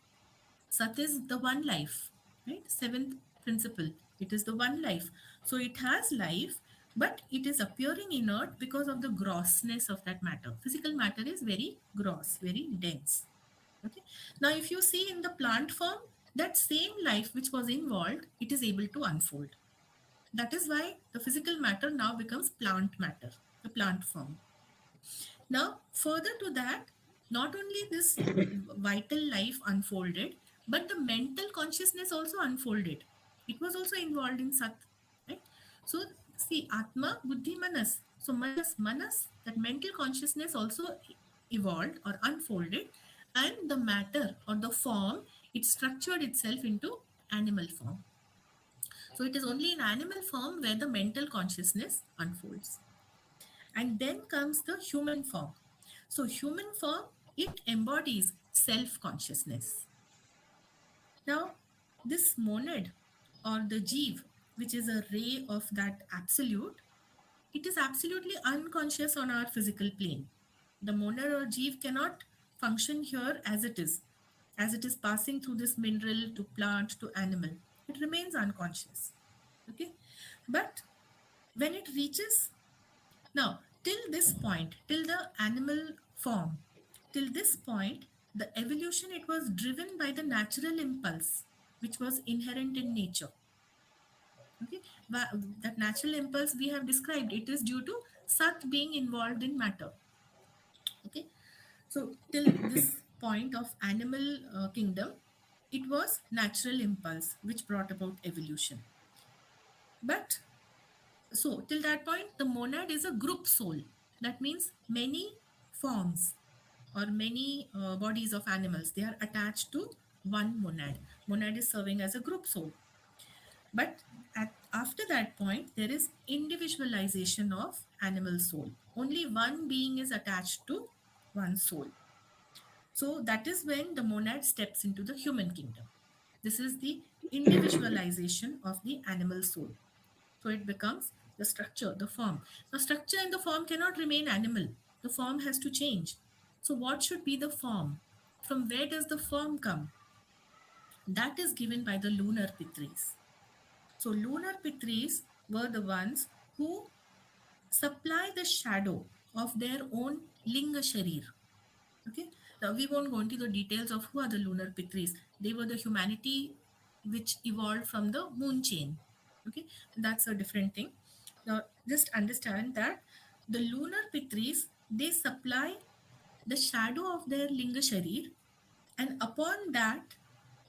Sat is the one life, right? Seventh principle. It is the one life. So it has life, but it is appearing inert because of the grossness of that matter. Physical matter is very gross, very dense. Okay. Now, if you see in the plant form, that same life which was involved, it is able to unfold. That is why the physical matter now becomes plant matter, the plant form. Now, further to that, not only this vital life unfolded, but the mental consciousness also unfolded. It was also involved in Sat, right? So, see, Atma, Buddhi, Manas. So, Manas, that mental consciousness also evolved or unfolded, and the matter or the form, it structured itself into animal form. So, it is only in animal form where the mental consciousness unfolds. And then comes the human form. So, human form, it embodies self consciousness. Now, this monad or the jeev, which is a ray of that absolute, it is absolutely unconscious on our physical plane. The monad or jeev cannot function here as it is passing through this mineral to plant to animal. It remains unconscious. Okay, but when it reaches now, till this point, till the animal form, till this point, the evolution it was driven by the natural impulse which was inherent in nature. Okay, that natural impulse we have described, it is due to Sat being involved in matter. Okay, so till this point of animal kingdom, it was natural impulse which brought about evolution. But so, till that point, the monad is a group soul. That means many forms or many bodies of animals, they are attached to one monad. Monad is serving as a group soul. But after that point, there is individualization of animal soul. Only one being is attached to one soul. So, that is when the monad steps into the human kingdom. This is the individualization of the animal soul. So it becomes the structure, the form. The structure and the form cannot remain animal. The form has to change. So what should be the form? From where does the form come? That is given by the lunar pitris. So lunar pitris were the ones who supply the shadow of their own linga sharir. Okay. Now we won't go into the details of who are the lunar pitris. They were the humanity which evolved from the moon chain. Okay, that's a different thing. Now just understand that the lunar pitris, they supply the shadow of their linga sharir, and upon that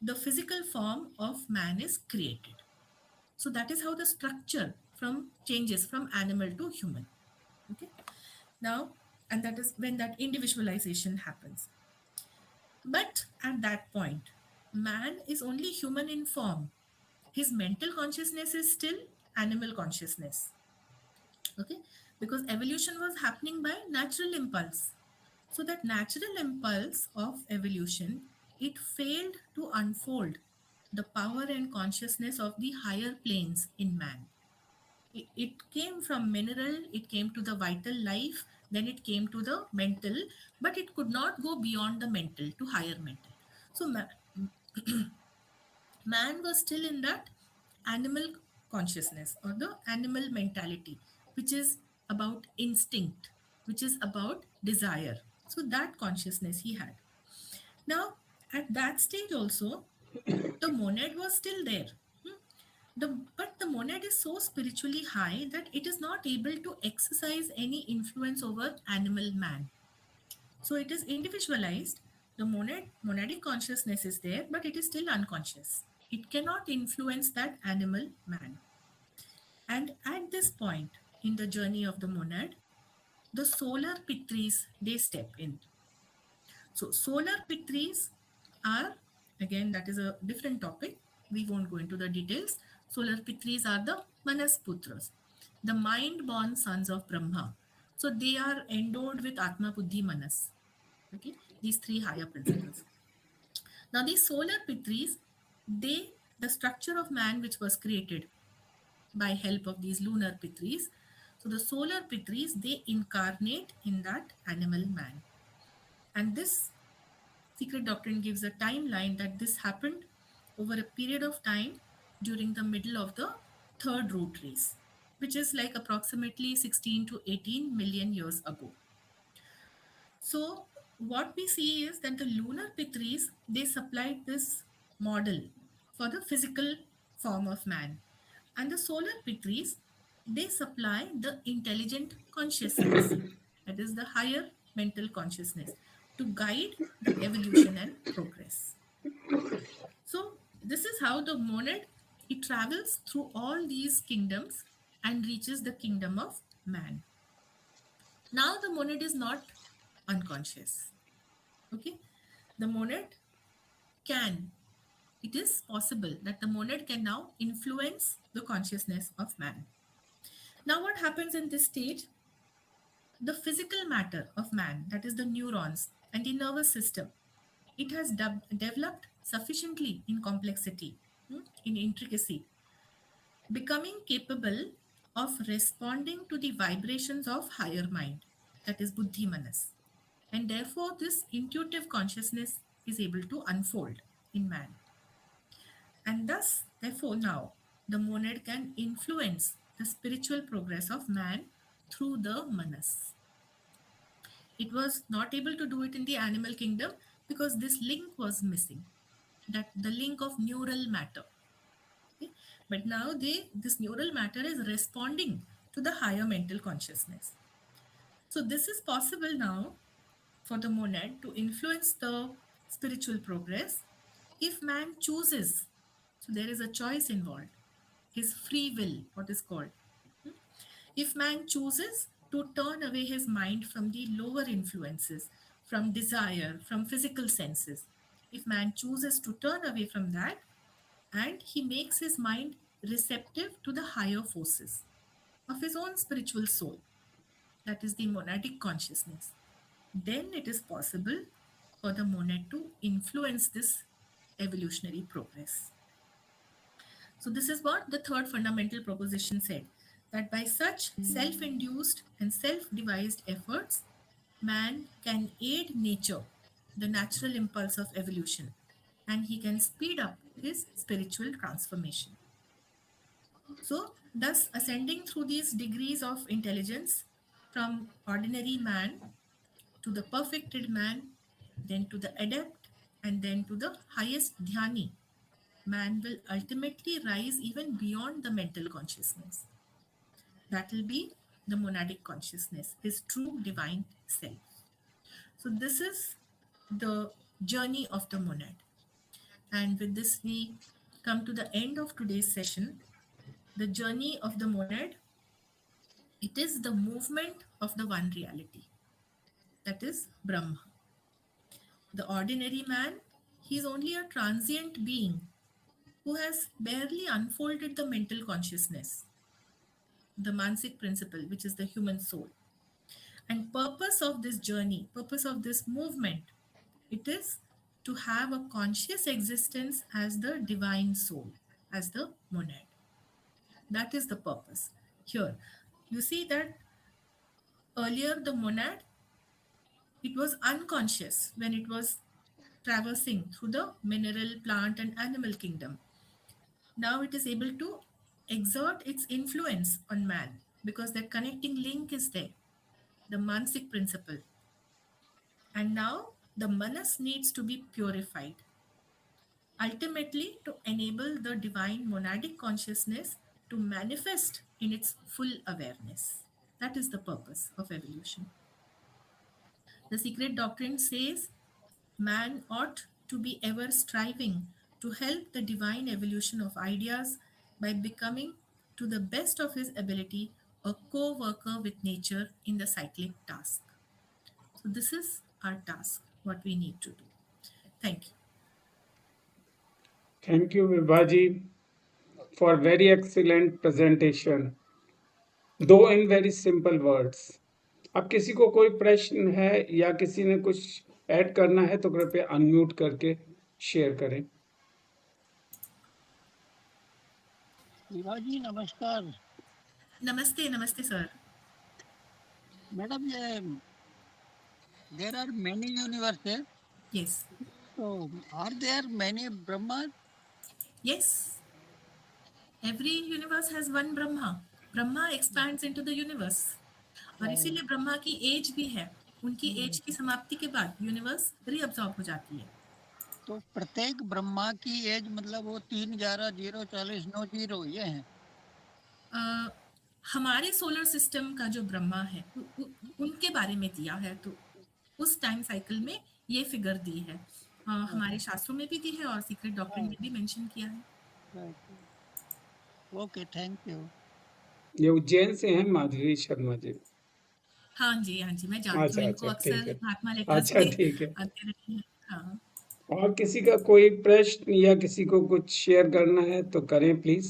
the physical form of man is created. So that is how the structure from changes from animal to human. Okay. Now, and that is when that individualization happens. But at that point, man is only human in form. His mental consciousness is still animal consciousness. Okay? Because evolution was happening by natural impulse. So that natural impulse of evolution, it failed to unfold the power and consciousness of the higher planes in man. It came from mineral, it came to the vital life, then it came to the mental, but it could not go beyond the mental to higher mental. So man was still in that animal consciousness or the animal mentality, which is about instinct, which is about desire. So that consciousness he had. Now, at that stage also, the monad was still there. Hmm. But the monad is so spiritually high that it is not able to exercise any influence over animal man. So it is individualized. The monadic consciousness is there, but it is still unconscious. It cannot influence that animal man. And at this point in the journey of the monad, the solar pitris, they step in. So solar pitris are, again, that is a different topic. We won't go into the details. Solar pitris are the Manas Putras, the mind-born sons of Brahma. So they are endowed with Atma Buddhi Manas. Okay, these three higher principles. Now these solar pitris, they the structure of man which was created by help of these lunar pitris. So the solar pitris, they incarnate in that animal man. And this secret doctrine gives a timeline that this happened over a period of time during the middle of the third root race, which is like approximately 16 to 18 million years ago. So what we see is that the lunar pitris, they supplied this model for the physical form of man. And the solar pitris, they supply the intelligent consciousness, that is the higher mental consciousness, to guide the evolution and progress. So this is how the monad, it travels through all these kingdoms and reaches the kingdom of man. Now the monad is not unconscious. Okay, the monad can, it is possible that the monad can now influence the consciousness of man. Now what happens in this stage? The physical matter of man, that is the neurons and the nervous system, it has developed sufficiently in complexity, in intricacy, becoming capable of responding to the vibrations of higher mind, that is buddhi manas. And therefore this intuitive consciousness is able to unfold in man. And thus, therefore, now the monad can influence the spiritual progress of man through the manas. It was not able to do it in the animal kingdom because this link was missing, that the link of neural matter. Okay? But now this neural matter is responding to the higher mental consciousness. So this is possible now for the monad to influence the spiritual progress if man chooses. So there is a choice involved, his free will, what is called. If man chooses to turn away his mind from the lower influences, from desire, from physical senses, if man chooses to turn away from that and he makes his mind receptive to the higher forces of his own spiritual soul, that is the monadic consciousness, then it is possible for the monad to influence this evolutionary progress. So, this is what the third fundamental proposition said, that by such self induced and self devised efforts, man can aid nature, the natural impulse of evolution, and he can speed up his spiritual transformation. So, thus ascending through these degrees of intelligence from ordinary man to the perfected man, then to the adept, and then to the highest dhyani, man will ultimately rise even beyond the mental consciousness. That will be the monadic consciousness, his true divine self. So, this is the journey of the monad. And with this, we come to the end of today's session. The journey of the monad, it is the movement of the one reality, that is Brahma. The ordinary man, he is only a transient being who has barely unfolded the mental consciousness, the mansic principle, which is the human soul. And purpose of this journey, purpose of this movement, it is to have a conscious existence as the divine soul, as the monad. That is the purpose. Here, you see that earlier the monad, it was unconscious when it was traversing through the mineral, plant, and animal kingdom. Now it is able to exert its influence on man because that connecting link is there, the mansic principle. And now the manas needs to be purified, ultimately to enable the divine monadic consciousness to manifest in its full awareness. That is the purpose of evolution. The secret doctrine says man ought to be ever striving to help the divine evolution of ideas by becoming, to the best of his ability, a co worker with nature in the cyclic task. So, this is our task, what we need to do. Thank you. Thank you, Vibhaji, for very excellent presentation, though in very simple words. अब किसी को कोई प्रश्न है या किसी ने कुछ ऐड करना है तो कृपया अनम्यूट करके शेयर करें. विभा जी नमस्कार। नमस्ते नमस्ते सर। मैडम ये there are many universes, yes. so are there many Brahmas? Yes, every universe has one Brahma. Brahma expands into the universe, और Uh, इसीलिए ब्रह्मा की एज भी है। उनकी एज की समाप्ति के बाद यूनिवर्स रीअब्सॉर्ब हो जाती है। तो प्रत्येक ब्रह्मा की एज मतलब वो 3, 11, 0, 40, 9, 0 ये है। अ, हमारे सोलर सिस्टम का जो ब्रह्मा है उनके बारे में दिया है, तो उस टाइम साइकिल में ये फिगर दी है। हमारे शास्त्रों में भी दी है और सीक्रेट डॉक्ट्रिन में भी मेंशन किया है। Okay, thank you. ये उज्जैन से हैं माधुरी शर्मा जी। हाँ जी, हाँ जी, मैं जानती हूँ अच्छा इनको, अच्छा, ठीक अक्सर है। महात्मा लेटर्स अच्छा पे ठीक है। आते रहते हैं। हाँ। और किसी का कोई प्रश्न या किसी को कुछ शेयर करना है तो करें please.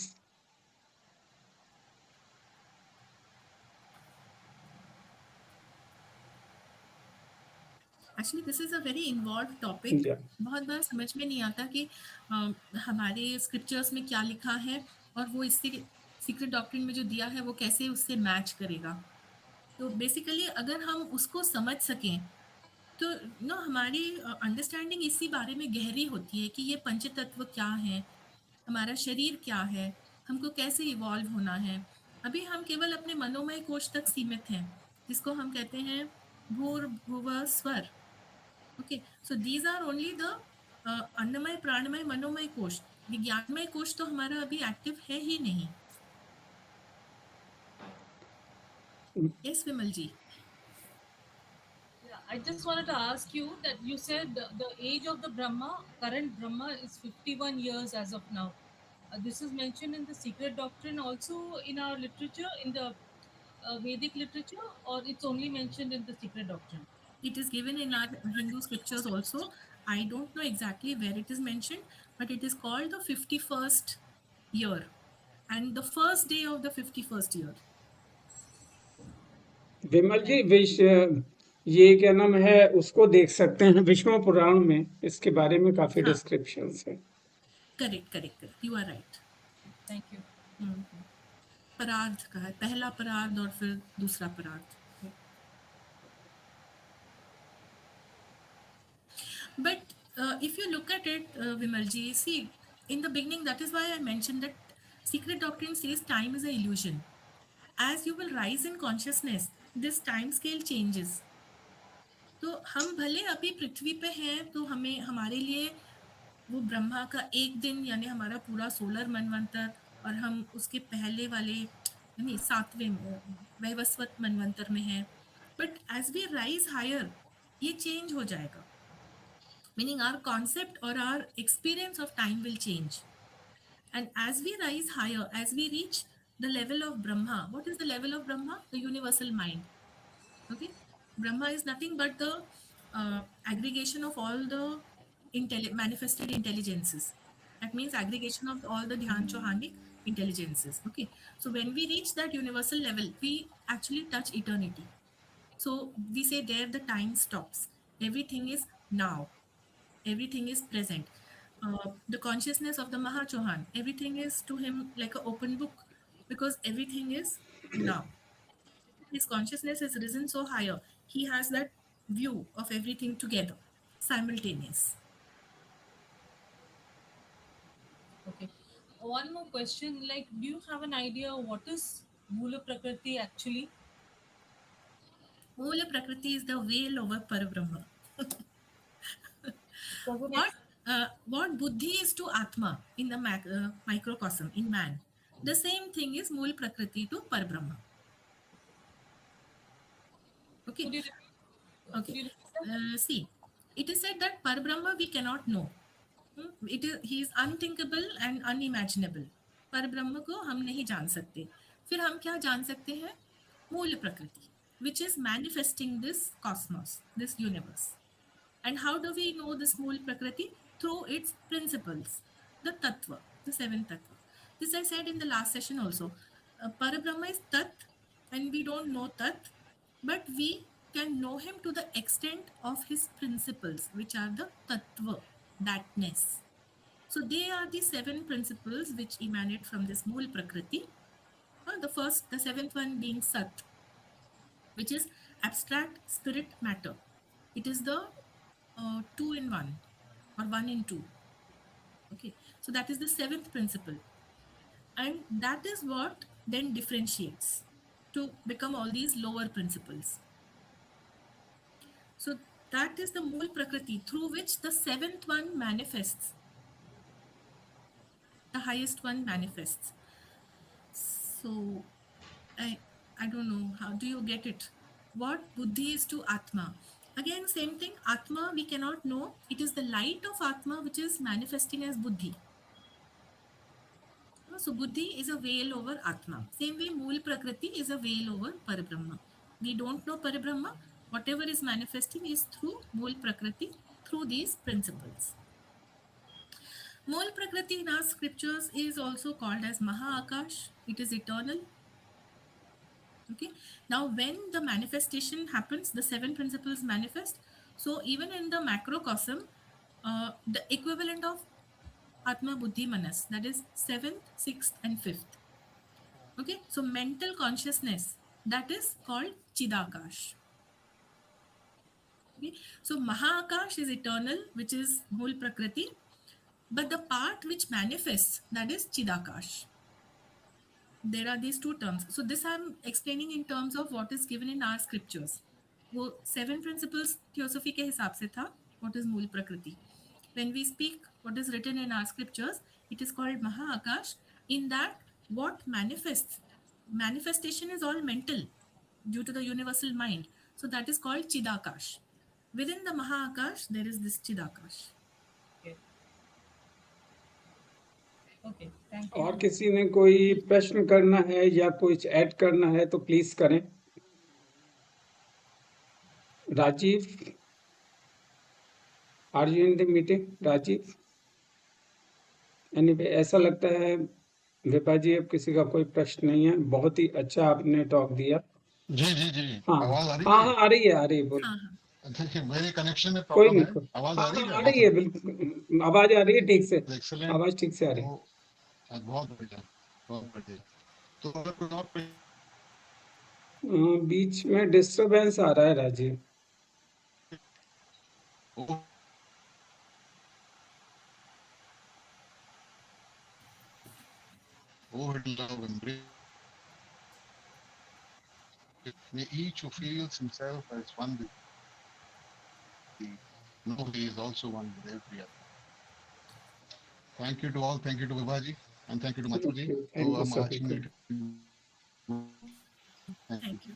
Actually this is a very involve topic. या बहुत बार समझ में नहीं आता कि हमारे स्क्रिप्चर्स में क्या लिखा है और वो इससे सीक्रेट डॉक्ट्रिन में जो दिया है वो कैसे उससे मैच करेगा। तो बेसिकली अगर हम उसको समझ सकें तो हमारी अंडरस्टैंडिंग इसी बारे में गहरी होती है कि ये पंचतत्व क्या है, हमारा शरीर क्या है, हमको कैसे इवॉल्व होना है। अभी हम केवल अपने मनोमय कोश तक सीमित हैं, जिसको हम कहते हैं भूर भुव स्वर। Okay, so these are only the annamaya pranamaya मनोमय कोश। विज्ञानमय कोश तो हमारा अभी एक्टिव है ही नहीं। Yes Vimal ji. Yeah, I just wanted to ask you that you said the age of the Brahma, current Brahma, is 51 years as of now. This is mentioned in the secret doctrine also in our literature, in the Vedic literature, or it's only mentioned in the secret doctrine? It is given in our Hindu scriptures also. I don't know exactly where it is mentioned, but it is called the 51st year and the first day of the 51st year. Vimal ji Thank you. ये क्या नाम है, उसको देख सकते हैं विष्णु पुराण में, इसके बारे में काफी हाँ, डिस्क्रिप्शंस है। Correct correct correct, you are right. Thank you. परार्थ का है, पहला परार्थ और फिर दूसरा परार्थ। But if you look at it, Vimalji, see, in the beginning, that is why I mentioned that secret doctrine says time is an illusion. As you will rise in consciousness, this time scale changes. तो हम भले अभी पृथ्वी पे हैं, तो हमें हमारे लिए वो ब्रह्मा का एक दिन यानी हमारा पूरा सोलर मनवंतर, और हम उसके पहले वाले यानी सातवें वैवस्वत मनवंतर में हैं। But as we rise higher, ये चेंज हो जाएगा, meaning our concept or our experience of time will change. And as we rise higher, as we reach the level of Brahma, what is the level of Brahma? The universal mind. Okay, Brahma is nothing but the aggregation of all the manifested intelligences. That means aggregation of all the dhyan chohanic intelligences. Okay, so when we reach that universal level, we actually touch eternity. So we say there the time stops. Everything is now, everything is present. The consciousness of the Mahachohan, everything is to him like an open book, because everything is now. His consciousness has risen so higher. He has that view of everything together, simultaneous. Okay. One more question, like, do you have an idea what is Mula Prakriti actually? Moola Prakriti is the veil over Parabrahma. Does it What what Buddhi is to Atma in the microcosm in man, the same thing is Mool Prakriti to Parabrahma. Okay. could you repeat, could Okay. you repeat that? See, it is said that Parabrahma we cannot know. It is he is unthinkable and unimaginable. पर ब्रह्म को हम नहीं जान सकते। फिर हम क्या जान सकते हैं? मूल प्रकृति, which is manifesting this cosmos, this universe. And how do we know this Mool Prakriti? Through its principles, the Tattva, the seven Tattva. This I said in the last session also. Parabrahma is Tat, and we don't know Tat, but we can know him to the extent of his principles, which are the Tattva, thatness. So they are the 7 principles which emanate from this Mool Prakriti. The seventh one being Sat, which is abstract spirit matter. It is the 2 in 1 or 1 in 2. Okay, so that is the 7th principle, and that is what then differentiates to become all these lower principles. So that is the Mool Prakriti through which the 7th one manifests, the highest one manifests. So I I don't know, how do you get it? What buddhi is to Atma? Again, same thing. Atma we cannot know. It is the light of Atma which is manifesting as buddhi. So buddhi is a veil over Atma. Same way Mool Prakriti is a veil over Parabrahma. We don't know Parabrahma. Whatever is manifesting is through Mool Prakriti, through these principles. Mool Prakriti in our scriptures is also called as Maha Akash. It is eternal. Okay. Now, when the manifestation happens, the 7 principles manifest. So, even in the macrocosm, the equivalent of Atma Buddhi Manas, that is 7th, 6th, and 5th. Okay. So, mental consciousness, that is called Chidakash. Okay. So, Mahakash is eternal, which is Mool Prakriti, but the part which manifests, that is Chidakash. There are these two terms. So this I'm explaining in terms of what is given in our scriptures. वो 7 principles theosophy के हिसाब से था. What is मूल प्रकृति? When we speak what is written in our scriptures, it is called Mahakash. In that, what manifestation is all mental due to the universal mind. So that is called Chidakash. Within the Mahakash, there is this Chidakash. Okay. Okay, thank you. और किसी ने कोई प्रश्न करना है या कुछ add करना है तो प्लीज करें. Rajiv, are you in the meeting? Rajiv, anyway, ऐसा लगता है विभा जी अब किसी का कोई प्रश्न नहीं है. बहुत ही अच्छा आपने टॉक दिया. जी जी जी. हाँ आवाज आ रही हाँ है? हाँ, आ रही है बोल. हाँ हाँ. देखिए मेरे कनेक्शन में कोई प्रॉब्लम नहीं, है. आवाज आ रही है? आ रही है, बिल्कुल आवाज आ रही है ठीक से. एक्सेलेंट. आवाज ठीक से आ रही है. बहुत बढ़िया, बहुत बढ़िया. तो अगर कोई और बीच में डिस्टरबेंस आ रहा है Rajiv. love and grace. May each who feels himself as one with thee know he is also one with every other. Thank you to all. Thank you to Vibhaji and thank you to Mathuji. Thank you, तो हम आज सभी की को. Meeting. Thank you.